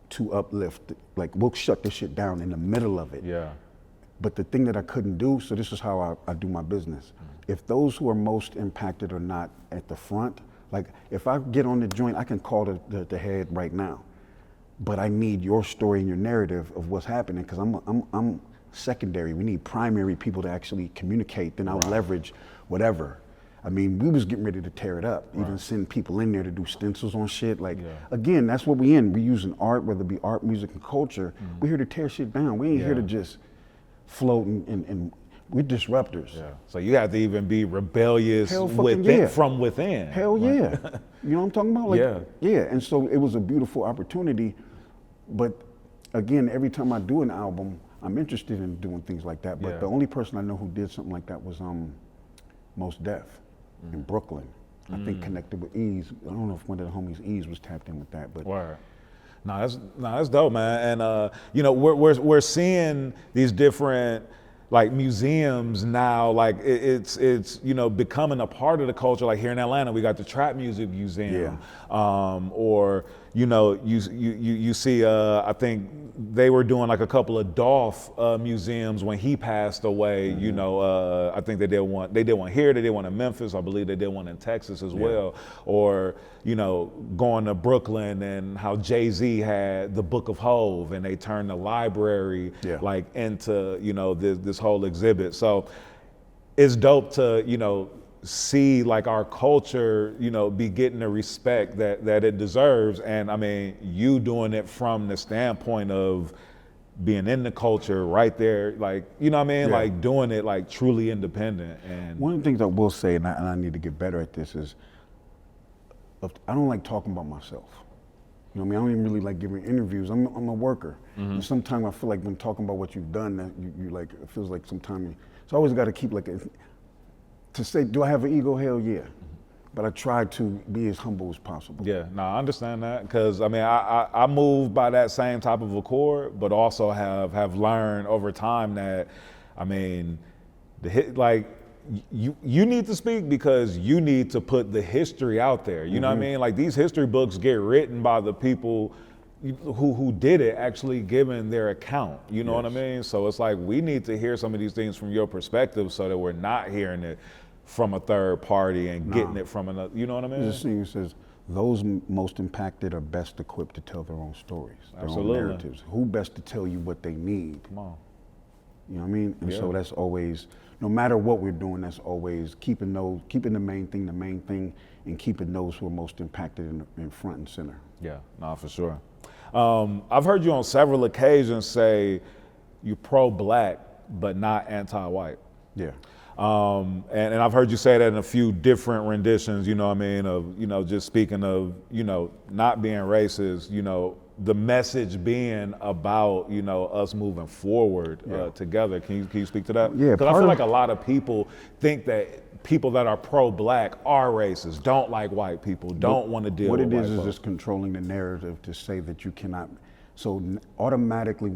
to uplift, like we'll shut this shit down in the middle of it. Yeah. But the thing that I couldn't do, so this is how I do my business. If those who are most impacted are not at the front, like if I get on the joint, I can call the head right now. but I need your story and your narrative of what's happening, because I'm secondary. We need primary people to actually communicate. Then I'll leverage whatever. I mean, we was getting ready to tear it up, even send people in there to do stencils on shit. Like, again, that's what we in. We using art, whether it be art, music, and culture. We're here to tear shit down. We ain't here to just float and we're disruptors. Yeah. So you have to even be rebellious from within. Hell yeah. You know what I'm talking about? Like, yeah. And so it was a beautiful opportunity. But again, every time I do an album, I'm interested in doing things like that. But the only person I know who did something like that was Most Def in Brooklyn. I think connected with Ease. I don't know if one of the homies Ease was tapped in with that, but Word. No, that's dope, man. And you know, we're seeing these different like museums now, like it's you know, becoming a part of the culture. Like here in Atlanta, we got the Trap Music Museum, or you know, you see, I think they were doing like a couple of Dolph museums when he passed away. You know, I think they did one here, they did one in Memphis. I believe they did one in Texas as well. Or you know, going to Brooklyn and how Jay-Z had the Book of Hove, and they turned the library like into, you know, this whole exhibit. So it's dope to, you know, see like our culture, you know, be getting the respect that it deserves. And I mean, you doing it from the standpoint of being in the culture right there, like, you know what I mean? Like doing it like truly independent. And one of the things I will say, and I need to get better at this, is I don't like talking about myself. You know what I mean? I don't even really like giving interviews. I'm a worker. And sometimes I feel like when talking about what you've done, that you like, it feels like sometimes, so I always got to keep like, to say, do I have an ego? Hell yeah. But I try to be as humble as possible. Yeah, no, I understand that, because I mean, I move by that same type of accord, but also have learned over time that, I mean, you need to speak because you need to put the history out there. You know what I mean? Like these history books get written by the people who did it, actually giving their account. You know what I mean? So it's like we need to hear some of these things from your perspective so that we're not hearing it from a third party and getting it from another. You know what I mean? There's a thing that says, those most impacted are best equipped to tell their own stories, their own narratives. Who best to tell you what they need? Come on. You know what I mean? And so that's always, no matter what we're doing, that's always keeping the main thing, and keeping those who are most impacted in front and center. Yeah, no, for sure. I've heard you on several occasions say you're pro-black, but not anti-white. Yeah. And I've heard you say that in a few different renditions, you know what I mean, of, you know, just speaking of, you know, not being racist, you know, the message being about, you know, us moving forward together. Can you speak to that? Yeah. Because I feel like a lot of people think that people that are pro-black are racist, don't like white people, don't want to deal with white folks. What it is just controlling the narrative to say that you cannot. So automatically,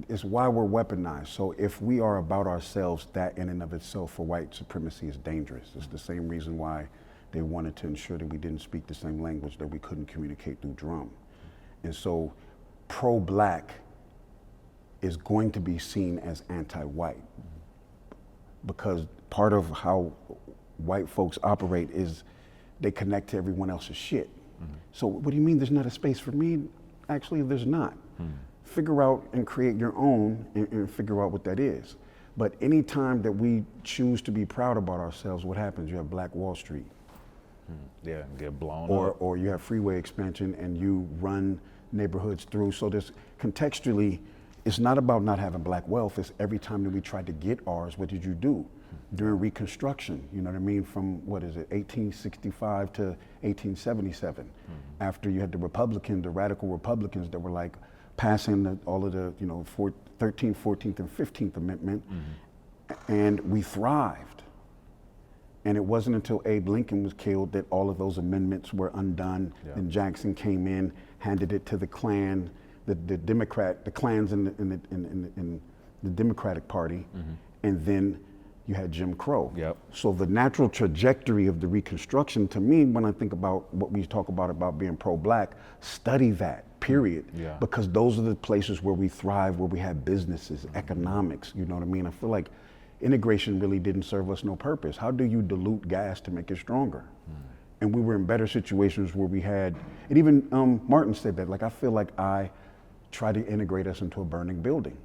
it's why we're weaponized. So if we are about ourselves, that in and of itself for white supremacy is dangerous. It's the same reason why they wanted to ensure that we didn't speak the same language, that we couldn't communicate through drum. And so pro-black is going to be seen as anti-white, because part of how white folks operate is they connect to everyone else's shit. So what do you mean there's not a space for me? Actually, there's not. Figure out and create your own and figure out what that is. But anytime that we choose to be proud about ourselves, what happens? You have Black Wall Street. Yeah, get blown up. Or you have freeway expansion and you run neighborhoods through. So this contextually, it's not about not having black wealth. It's every time that we tried to get ours, what did you do? During Reconstruction, you know what I mean? From, 1865 to 1877. After you had the radical Republicans that were like passing all of the, 13th, 14th, and 15th Amendment, and we thrived. And it wasn't until Abe Lincoln was killed that all of those amendments were undone. And Jackson came in, handed it to the Klan, the Klans in the Democratic Party, and then you had Jim Crow. So the natural trajectory of the Reconstruction, to me, when I think about what we talk about being pro-black, study that, period. Because those are the places where we thrive, where we have businesses, economics, you know what I mean? I feel like integration really didn't serve us no purpose. How do you dilute gas to make it stronger? And we were in better situations where we had, and even Martin said that, like, I feel like I tried to integrate us into a burning building.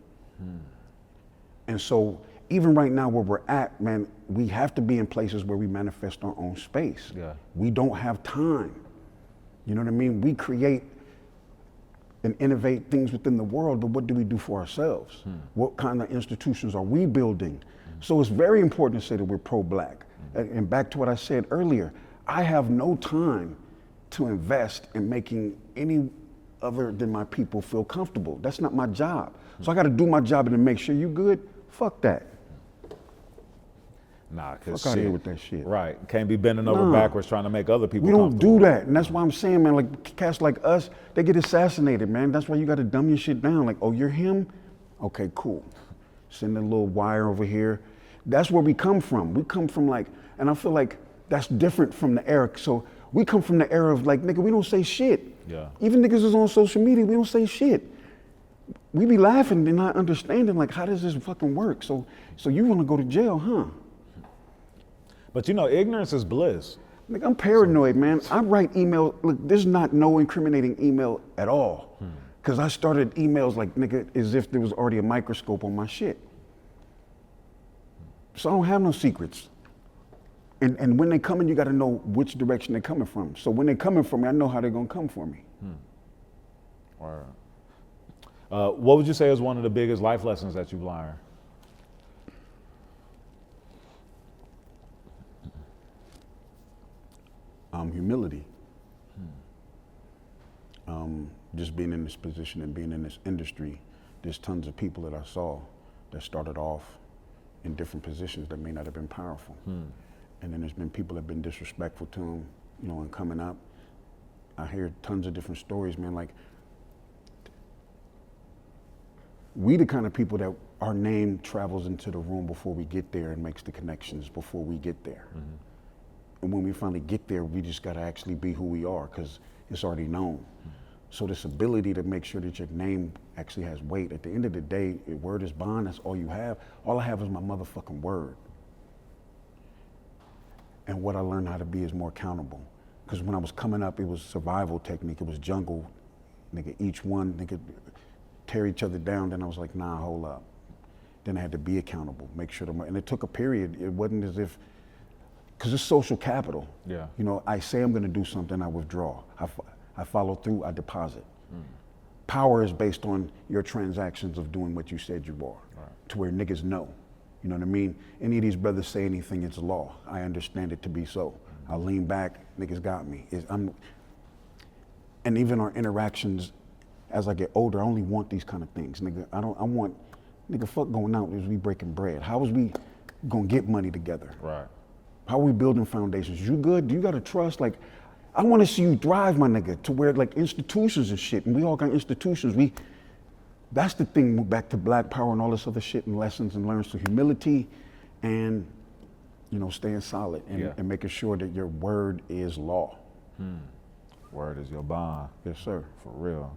And so even right now where we're at, man, we have to be in places where we manifest our own space. Yeah. We don't have time. You know what I mean? We create and innovate things within the world, but what do we do for ourselves? What kind of institutions are we building? So it's very important to say that we're pro-Black. And back to what I said earlier, I have no time to invest in making any other than my people feel comfortable. That's not my job. So I gotta do my job and to make sure you good. Fuck that. Nah, cause Fuck out of here with that shit. Right, can't be bending over backwards trying to make other people We don't comfortable. do that, and that's why I'm saying, man, like cats like us, they get assassinated, man. That's why you gotta dumb your shit down. Like, oh, you're him? Okay, cool. Send a little wire over here. That's where we come from. We come from like, and I feel like that's different from the era. So we come from the era of like, nigga, we don't say shit. Yeah. Even niggas is on social media, we don't say shit. We be laughing and not understanding like, how does this fucking work? So you wanna go to jail, huh? But you know, ignorance is bliss. Nigga, I'm paranoid, man. I write email. Look, there's not no incriminating email at all. Because I started emails like, nigga, as if there was already a microscope on my shit. So I don't have no secrets. And when they come in, you got to know which direction they're coming from. So when they're coming for me, I know how they're going to come for me. Or, what would you say is one of the biggest life lessons that you've learned? Humility. Just being in this position and being in this industry, there's tons of people that I saw that started off in different positions that may not have been powerful. And then there's been people that have been disrespectful to them, you know, and coming up. I hear tons of different stories, man. Like, we the kind of people that our name travels into the room before we get there and makes the connections before we get there. And when we finally get there, we just gotta actually be who we are because it's already known. So this ability to make sure that your name actually has weight. At the end of the day, your word is bond, that's all you have. All I have is my motherfucking word. And what I learned how to be is more accountable. Because when I was coming up, it was survival technique, it was jungle. Nigga, each one, nigga, tear each other down. Then I was like, nah, hold up. Then I had to be accountable, make sure and it took a period. It wasn't as if, because it's social capital. Yeah. You know, I say I'm gonna do something, I withdraw. I follow through, I deposit. Power is based on your transactions of doing what you said you are, to where niggas know. You know what I mean? Any of these brothers say anything, it's law. I understand it to be so. I lean back, niggas got me. And even our interactions, as I get older, I only want these kind of things, nigga. I want, nigga, fuck going out as we breaking bread. How is we gonna get money together? Right. How are we building foundations? You good? Do you got to trust? Like, I want to see you thrive, my nigga, to where like institutions and shit, and we all got institutions. That's the thing, back to Black power and all this other shit and lessons and learns to humility and, you know, staying solid and making sure that your word is law. Word is your bond. Yes, sir. For real.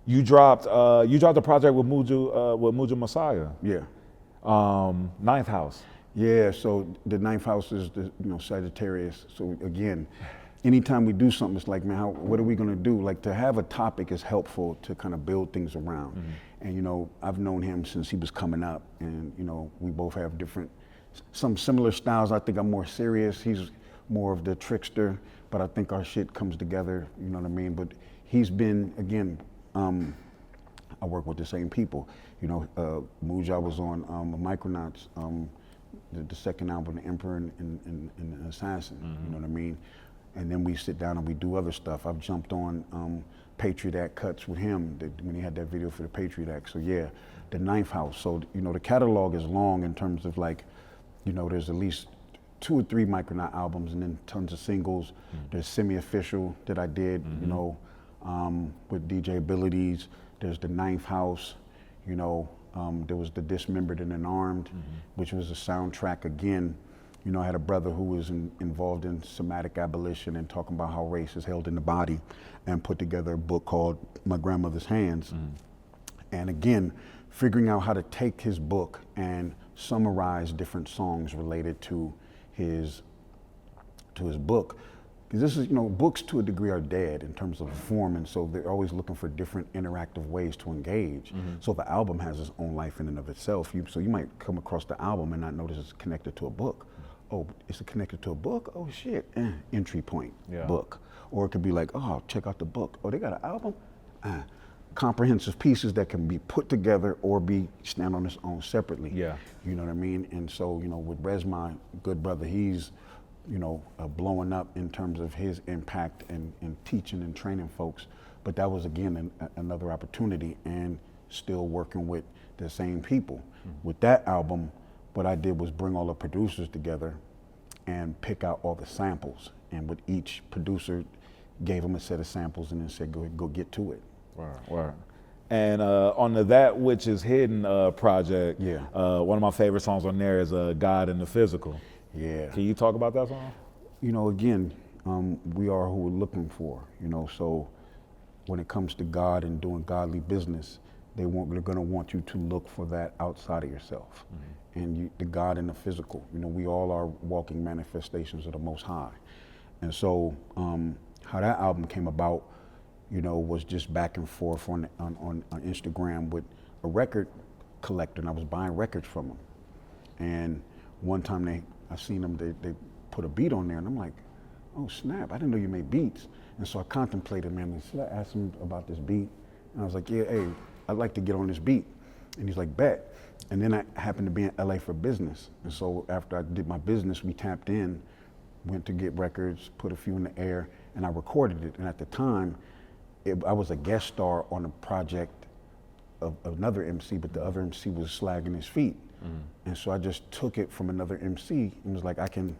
You dropped a project with Muju Messiah. Yeah. Ninth House. Yeah, so the ninth house is the, you know, Sagittarius. So again, anytime we do something, it's like, man, what are we gonna do? Like, to have a topic is helpful to kind of build things around. And you know, I've known him since he was coming up, and you know, we both have some similar styles. I think I'm more serious. He's more of the trickster, but I think our shit comes together, you know what I mean? But he's been, again, I work with the same people. You know, Muja was on Micronauts, the second album, The Emperor and Assassin, you know what I mean? And then we sit down and we do other stuff. I've jumped on Patriot Act cuts with him when he had that video for the Patriot Act. So yeah, the ninth house. So, you know, the catalog is long in terms of like, you know, there's at least 2 or 3 Micronaut albums and then tons of singles. There's semi-official that I did, you know, with DJ Abilities. There's the ninth house, you know, there was the Dismembered and Unarmed, which was a soundtrack again. You know, I had a brother who was involved in somatic abolition and talking about how race is held in the body, and put together a book called My Grandmother's Hands. And again, figuring out how to take his book and summarize different songs related to his to his book. Because this is, books to a degree are dead in terms of form, and so they're always looking for different interactive ways to engage. So the album has its own life in and of itself. So you might come across the album and not notice it's connected to a book. Oh, is it connected to a book? Oh shit, entry point, book. Or it could be like, oh, check out the book. Oh, they got an album? Comprehensive pieces that can be put together or stand on its own separately. Yeah. You know what I mean? And so, with Rez, my good brother, he's, blowing up in terms of his impact and teaching and training folks. But that was, again, another opportunity, and still working with the same people. With that album, what I did was bring all the producers together and pick out all the samples. And with each producer, gave them a set of samples and then said, go get to it. Word. And on the That Which Is Hidden project, one of my favorite songs on there is God in the Physical. Yeah. Can you talk about that song? Again, we are who we're looking for, so when it comes to God and doing godly business, they're going to want you to look for that outside of yourself. And the God in the physical, we all are walking manifestations of the Most High. And so how that album came about, was just back and forth on Instagram with a record collector, and I was buying records from him. And one time I seen them, they put a beat on there, and I'm like, oh snap, I didn't know you made beats. And so I contemplated, man, should I ask him about this beat? And I was like, yeah, hey, I'd like to get on this beat. And he's like, bet. And then I happened to be in LA for business. And so after I did my business, we tapped in, went to get records, put a few in the air, and I recorded it. And at the time, I was a guest star on a project of another MC, but the other MC was slagging his feet. And so I just took it from another MC and was like, I can,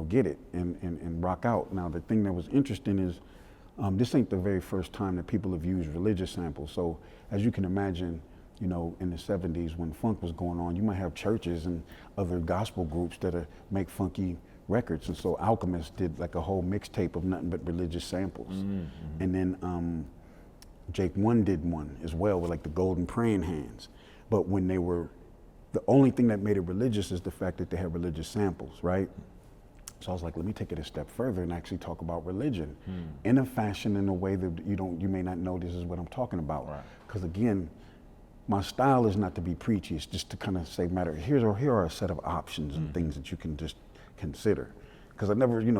get it and rock out. Now, the thing that was interesting is this ain't the very first time that people have used religious samples. So as you can imagine, in the 70s when funk was going on, you might have churches and other gospel groups that make funky records. And so Alchemist did like a whole mixtape of nothing but religious samples. And then Jake One did one as well with like the Golden Praying Hands. But when the only thing that made it religious is the fact that they had religious samples, right? So I was like, let me take it a step further and actually talk about religion in a fashion, in a way that you may not know this is what I'm talking about. Because again, my style is not to be preachy, it's just to kind of say, here are a set of options and things that you can just consider. Because I never, you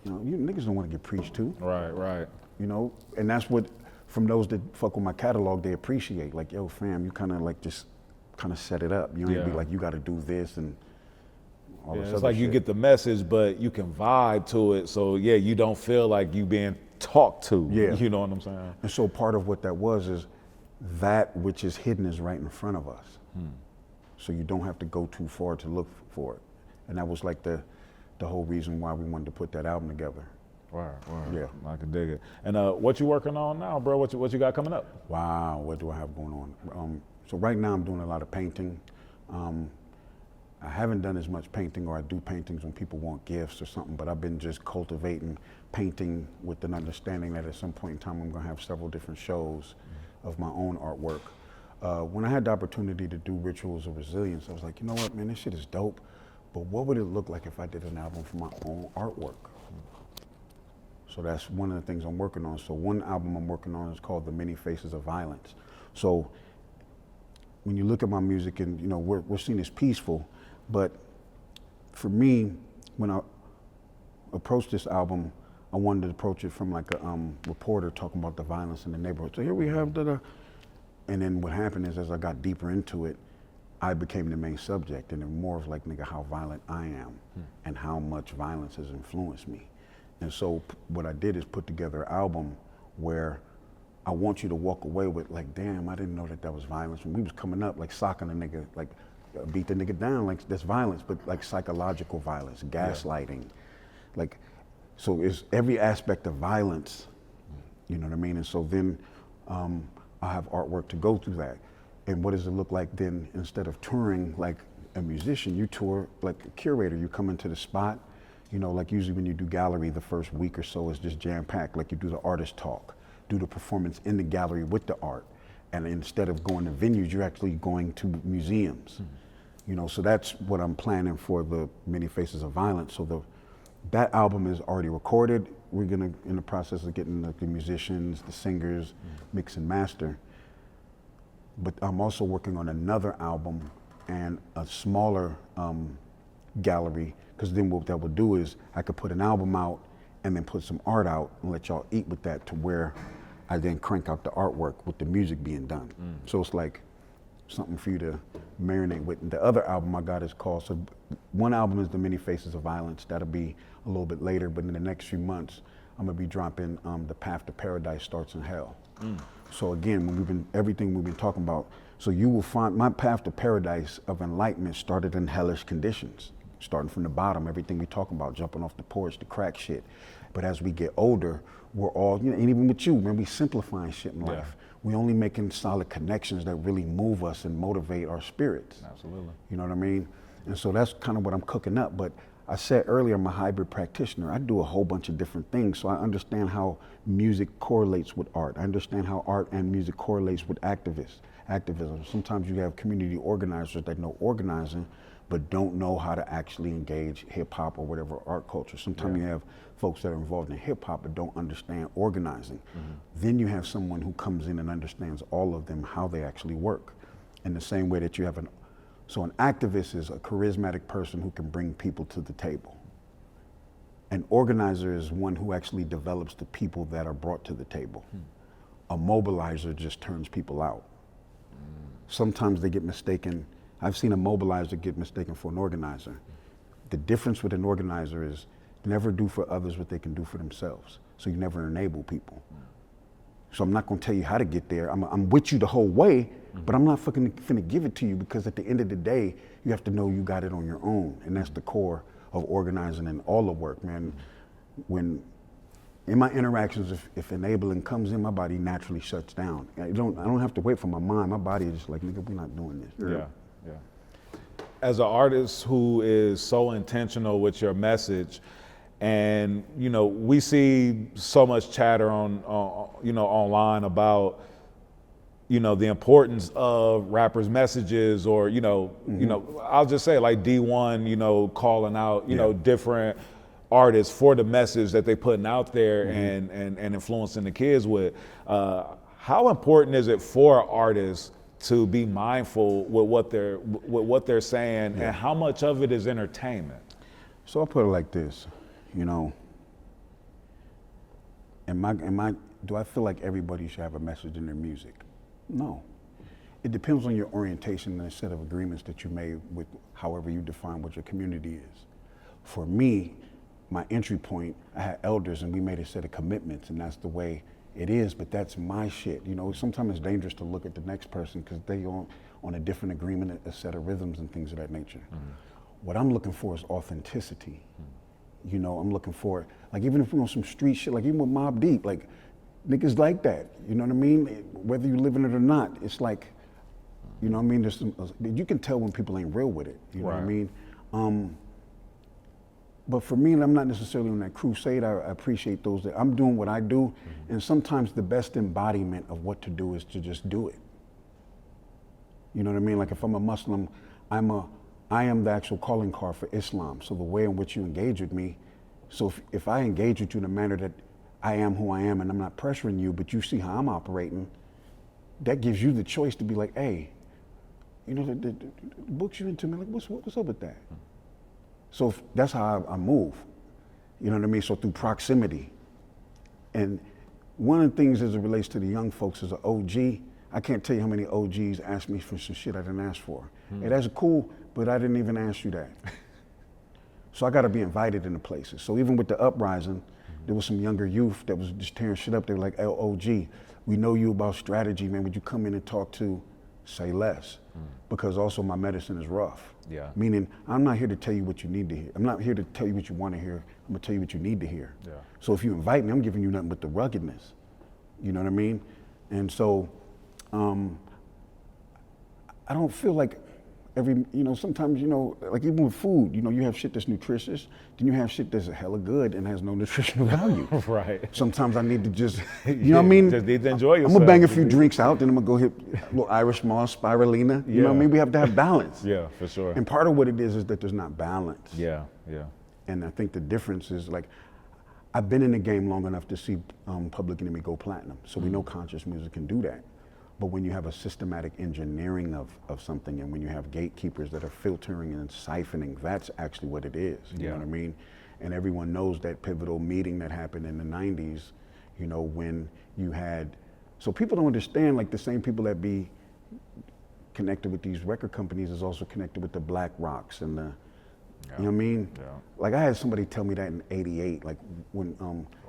niggas don't want to get preached to. Right. And that's what, from those that fuck with my catalog, they appreciate. Like, yo, fam, you kind of like just kind of set it up. You ain't be like, you got to do this and all this other it's like shit. you get the message, but you can vibe to it. So you don't feel like you being talked to. You know what I'm saying? And so part of what that was is that which is hidden is right in front of us. So you don't have to go too far to look for it. And that was like the whole reason why we wanted to put that album together. Word. Yeah. I can dig it. And what you working on now, bro? What you got coming up? Wow, what do I have going on? So right now I'm doing a lot of painting. I haven't done as much painting, or I do paintings when people want gifts or something, but I've been just cultivating painting with an understanding that at some point in time I'm gonna have several different shows of my own artwork. When I had the opportunity to do Rituals of Resilience, I was like, you know what, man, this shit is dope, but what would it look like if I did an album for my own artwork? So that's one of the things I'm working on. So one album I'm working on is called The Many Faces of Violence. So when you look at my music and, we're seen as peaceful, but for me, when I approached this album, I wanted to approach it from like a reporter talking about the violence in the neighborhood. So here we have and then what happened is as I got deeper into it, I became the main subject, and then more of like, nigga, how violent I am and how much violence has influenced me. And so what I did is put together an album where I want you to walk away with like, damn, I didn't know that was violence. When we was coming up, like socking a nigga, like beat the nigga down, like that's violence, but like psychological violence, gaslighting. Like, so it's every aspect of violence, you know what I mean? And so then I have artwork to go through that. And what does it look like then? Instead of touring like a musician, you tour like a curator. You come into the spot, like usually when you do gallery, the first week or so is just jam-packed. Like you do the artist talk, do the performance in the gallery with the art. And instead of going to venues, you're actually going to museums. You know, so that's what I'm planning for the Many Faces of Violence. So that album is already recorded. We're in the process of getting the musicians, the singers, mix and master. But I'm also working on another album and a smaller gallery, because then what that would do is I could put an album out and then put some art out and let y'all eat with that, to where I then crank out the artwork with the music being done. So it's like something for you to marinate with. And the other album I got is called, so one album is The Many Faces of Violence. That'll be a little bit later, but in the next few months, I'm gonna be dropping The Path to Paradise Starts in Hell. So again, when everything we've been talking about, so you will find my path to paradise of enlightenment started in hellish conditions, starting from the bottom, everything we talk about, jumping off the porch, the crack shit. But as we get older, we're all, you know, and even with you, man, we simplifying shit in life. We only making solid connections that really move us and motivate our spirits. Absolutely. You know what I mean? And so that's kind of what I'm cooking up. But I said earlier, I'm a hybrid practitioner. I do a whole bunch of different things. So I understand how music correlates with art. I understand how art and music correlates with activism. Sometimes you have community organizers that know organizing, but don't know how to actually engage hip hop or whatever art culture. Sometimes you have folks that are involved in hip hop but don't understand organizing. Then you have someone who comes in and understands all of them, how they actually work. In the same way that you have so an activist is a charismatic person who can bring people to the table. An organizer is one who actually develops the people that are brought to the table. A mobilizer just turns people out. Sometimes they get mistaken. I've seen a mobilizer get mistaken for an organizer. The difference with an organizer is never do for others what they can do for themselves. So you never enable people. So I'm not gonna tell you how to get there. I'm with you the whole way, but I'm not fucking finna give it to you, because at the end of the day, you have to know you got it on your own. And that's the core of organizing and all the work, man. When in my interactions, if enabling comes in, my body naturally shuts down. I don't have to wait for my mind. My body is just like, nigga, we're not doing this. Yeah. As an artist who is so intentional with your message, and you know, we see so much chatter on you know, online about, you know, the importance of rappers' messages, or you know, I'll just say like D1, you know, calling out, you know, different artists for the message that they putting out there and influencing the kids with. How important is it for artists to be mindful with what they're saying, and how much of it is entertainment? So I'll put it like this, you know, do I feel like everybody should have a message in their music? No. It depends on your orientation and a set of agreements that you made with however you define what your community is. For me, my entry point, I had elders and we made a set of commitments, and that's the way it is, but that's my shit. You know, sometimes it's dangerous to look at the next person because they on a different agreement, a set of rhythms and things of that nature. What I'm looking for is authenticity. You know, I'm looking for, like, even if we're on some street shit, like even with Mobb Deep, like niggas like that, you know what I mean? Whether you live in it or not, it's like, you know what I mean? There's you can tell when people ain't real with it, you know what I mean? But for me, I'm not necessarily on that crusade. I appreciate those that I'm doing what I do, and sometimes the best embodiment of what to do is to just do it. You know what I mean? Like if I'm a Muslim, I am the actual calling card for Islam. So the way in which you engage with me, so if I engage with you in a manner that I am who I am and I'm not pressuring you, but you see how I'm operating, that gives you the choice to be like, hey, you know, the books you into, man, like what's up with that? So that's how I move, you know what I mean? So through proximity. And one of the things as it relates to the young folks as an OG, I can't tell you how many OGs asked me for some shit I didn't ask for. Hey, that's cool, but I didn't even ask you that. So I gotta be invited into places. So even with the uprising, there was some younger youth that was just tearing shit up. They were like, hey, OG, we know you about strategy, man. Would you come in and talk to Say Less? Because also my medicine is rough. Yeah. Meaning, I'm not here to tell you what you need to hear. I'm not here to tell you what you want to hear. I'm gonna tell you what you need to hear. Yeah. So if you invite me, I'm giving you nothing but the ruggedness. You know what I mean? And so, I don't feel like sometimes, like even with food, you have shit that's nutritious, then you have shit that's hella good and has no nutritional value. Right. Sometimes I need to just, you know what I mean? Just need to enjoy yourself. I'm gonna bang a few drinks out, then I'm gonna go hit a little Irish moss, spirulina. You know what I mean? We have to have balance. Yeah, for sure. And part of what it is that there's not balance. Yeah. And I think the difference is like, I've been in the game long enough to see Public Enemy go platinum. So we know conscious music can do that. But when you have a systematic engineering of something, and when you have gatekeepers that are filtering and siphoning, that's actually what it is. You know what I mean? And everyone knows that pivotal meeting that happened in the 90s, when you had, so people don't understand, like the same people that be connected with these record companies is also connected with the Black Rocks and the, you know what I mean? Yeah. Like I had somebody tell me that in '88, like when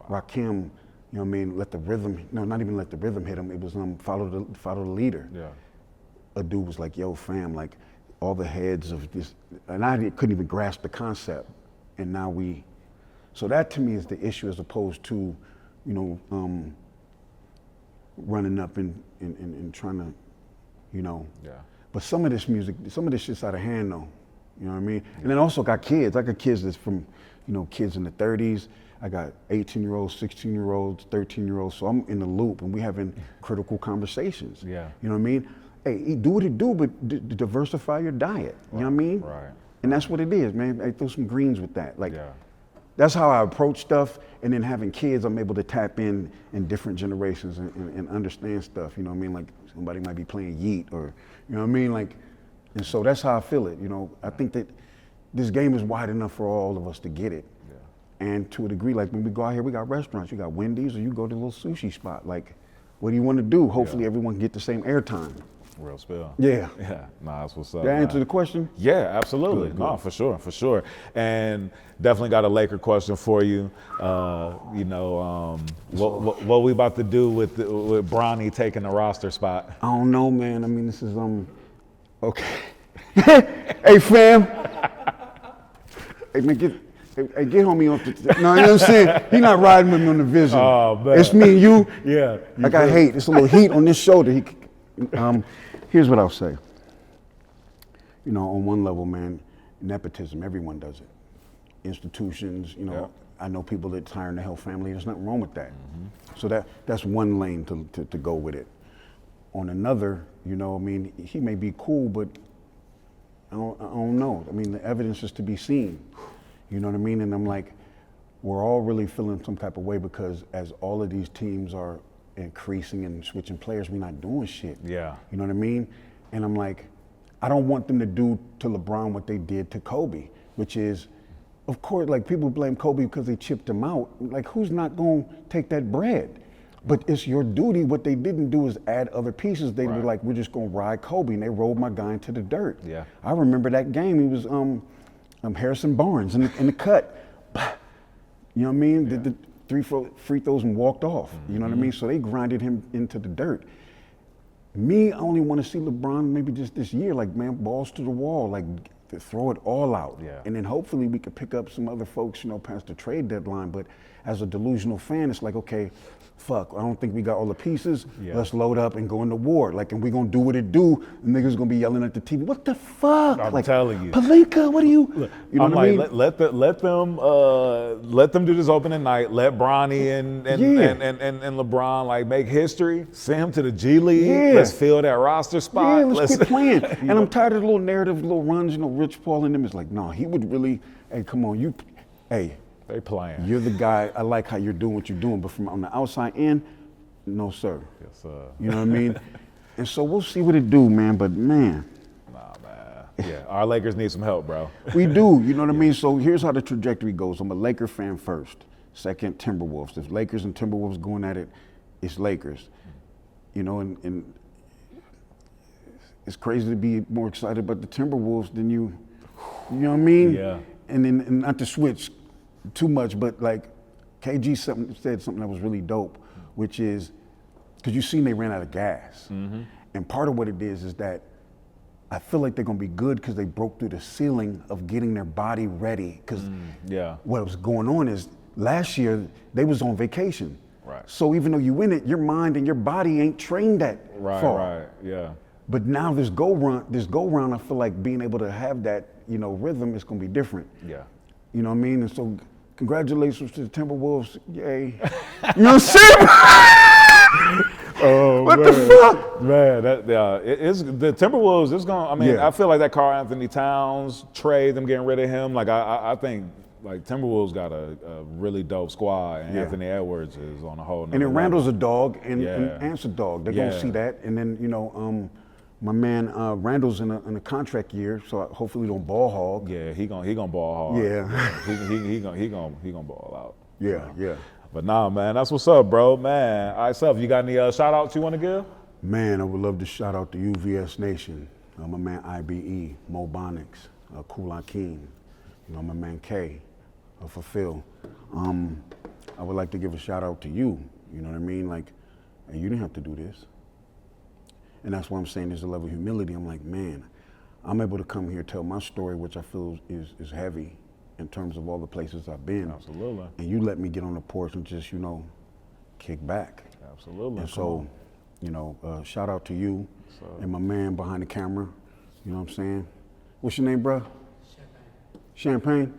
Rakim, let the rhythm, not even let the rhythm hit him, it was follow the leader. Yeah. A dude was like, yo fam, like all the heads of this, and I couldn't even grasp the concept. And now so that to me is the issue as opposed to, running up and trying to, Yeah. But some of this music, some of this shit's out of hand though. You know what I mean? Yeah. And then also got kids. I got kids that's from, kids in the 30s. I got 18-year-olds, 16-year-olds, 13-year-olds. So I'm in the loop and we having critical conversations. Yeah. You know what I mean? Hey, do what it do, but diversify your diet. You know what I mean? Right. And that's what it is, man. I throw some greens with that. Like, that's how I approach stuff. And then having kids, I'm able to tap in different generations and understand stuff. You know what I mean? Like somebody might be playing Yeet or, you know what I mean? Like, and so that's how I feel it. I think that this game is wide enough for all of us to get it. Yeah. And to a degree, like when we go out here, we got restaurants. You got Wendy's or you go to a little sushi spot. Like, what do you want to do? Hopefully everyone can get the same airtime. Real spill. Yeah. Yeah. Nah, that's what's up. Did I answer the question? Yeah, absolutely. Good. No, for sure. And definitely got a Laker question for you. What we about to do with Bronny taking the roster spot? I don't know, man. I mean, this is okay. Hey, fam. Hey, man, get homie off the. No, you know what I'm saying? He not riding with me on the vision. Oh, man. It's me and you. Yeah. I got hate. It's a little heat on this shoulder. Here's what I'll say. On one level, man, nepotism, everyone does it. Institutions, I know people that hire in the Hell family. There's nothing wrong with that. Mm-hmm. So that's one lane to go with it. On another, he may be cool, but I don't know. I mean, the evidence is to be seen. You know what I mean? And I'm like, we're all really feeling some type of way because as all of these teams are increasing and switching players, we're not doing shit. Yeah. You know what I mean? And I'm like, I don't want them to do to LeBron what they did to Kobe, which is, of course, like people blame Kobe because they chipped him out. Like, who's not going to take that bread? But it's your duty. What they didn't do is add other pieces. They were like, we're just going to ride Kobe, and they rolled my guy into the dirt. Yeah. I remember that game. He was Harrison Barnes in the cut. You know what I mean? Yeah. The 3 free throws and walked off. Mm-hmm. You know what I mean? So they grinded him into the dirt. Me, I only want to see LeBron maybe just this year, like, man, balls to the wall, like to throw it all out. Yeah. And then hopefully we could pick up some other folks, past the trade deadline. But as a delusional fan, it's like, okay, fuck, I don't think we got all the pieces. Yeah. Let's load up and go into war. Like, and we gonna do what it do. And niggas gonna be yelling at the TV. What the fuck? I'm telling you. Palinka, what are you? You know what I mean? Let them do this opening night. Let Bronny and LeBron like make history. Send him to the G League. Yeah. Let's fill that roster spot. Yeah, let's quit playing. And I'm tired of the little narrative, little runs. Rich Paul and them is like, no, he would really. Hey, come on, hey. They playing. You're the guy, I like how you're doing what you're doing, but from on the outside in, no sir. Yes, sir. You know what I mean? And so we'll see what it do, man, but man. Nah, man. Yeah, our Lakers need some help, bro. We do, you know what I mean? So here's how the trajectory goes. I'm a Laker fan first. Second, Timberwolves. If Lakers and Timberwolves going at it, it's Lakers. And it's crazy to be more excited about the Timberwolves than you know what I mean? Yeah. And not to switch too much, but like KG said something that was really dope, which is because you seen they ran out of gas. Mm-hmm. And part of what it is that I feel like they're gonna be good because they broke through the ceiling of getting their body ready. Because what was going on is last year they was on vacation. Right. So even though you win it, your mind and your body ain't trained that far. Right. Yeah. But now this go round, I feel like being able to have that, you know, rhythm is gonna be different. Yeah. You know what I mean? And so congratulations to the Timberwolves, yay. You know what I'm saying? Oh, what man. the fuck? Man, it's the Timberwolves. It's gonna. I mean, Yeah. I feel like that Karl Anthony Towns trade, them getting rid of him. Like I think like Timberwolves got a really dope squad, and Yeah. Anthony Edwards is on a whole. And then level. Randall's a dog, and Yeah. Ant's a dog. They're Yeah. gonna see that. And then, you know, my man Randall's in a contract year, so hopefully he don't ball hog. Yeah, he gonna ball hard. Yeah. he gonna ball out. Yeah, yeah. But nah, man, that's what's up, bro. Man, I Self, you got any shout outs you want to give? Man, I would love to shout out to UVS Nation, my man IBE, Mo Bonics, Kool Akeem, you know, my man K, Fulfill. I would like to give a shout out to you, you know what I mean? Like, hey, you didn't have to do this. And that's why I'm saying there's a level of humility. I'm like, man, I'm able to come here, tell my story, which I feel is heavy in terms of all the places I've been. Absolutely. And you let me get on the porch and just, you know, kick back. Absolutely. And so, you know, shout out to you and my man behind the camera. You know what I'm saying? What's your name, bro? Champagne.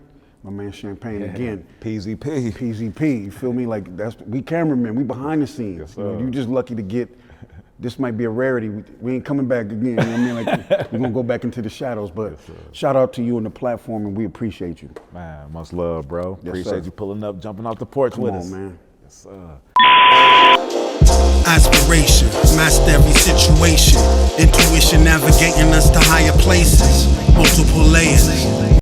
My man Champagne again. PZP. PZP. You feel me? Like we cameramen. We behind the scenes. Yes, You know, sir. you just lucky to get. This might be a rarity. We ain't coming back again. You know what I mean? Like we're gonna go back into the shadows. But shout out to you on the platform, and we appreciate you. Man, much love, bro. Yes, Appreciate sir. you pulling up, jumping off the porch Come with on, us. man. Yes, sir. Aspiration, master every situation. Intuition navigating us to higher places. Multiple layers.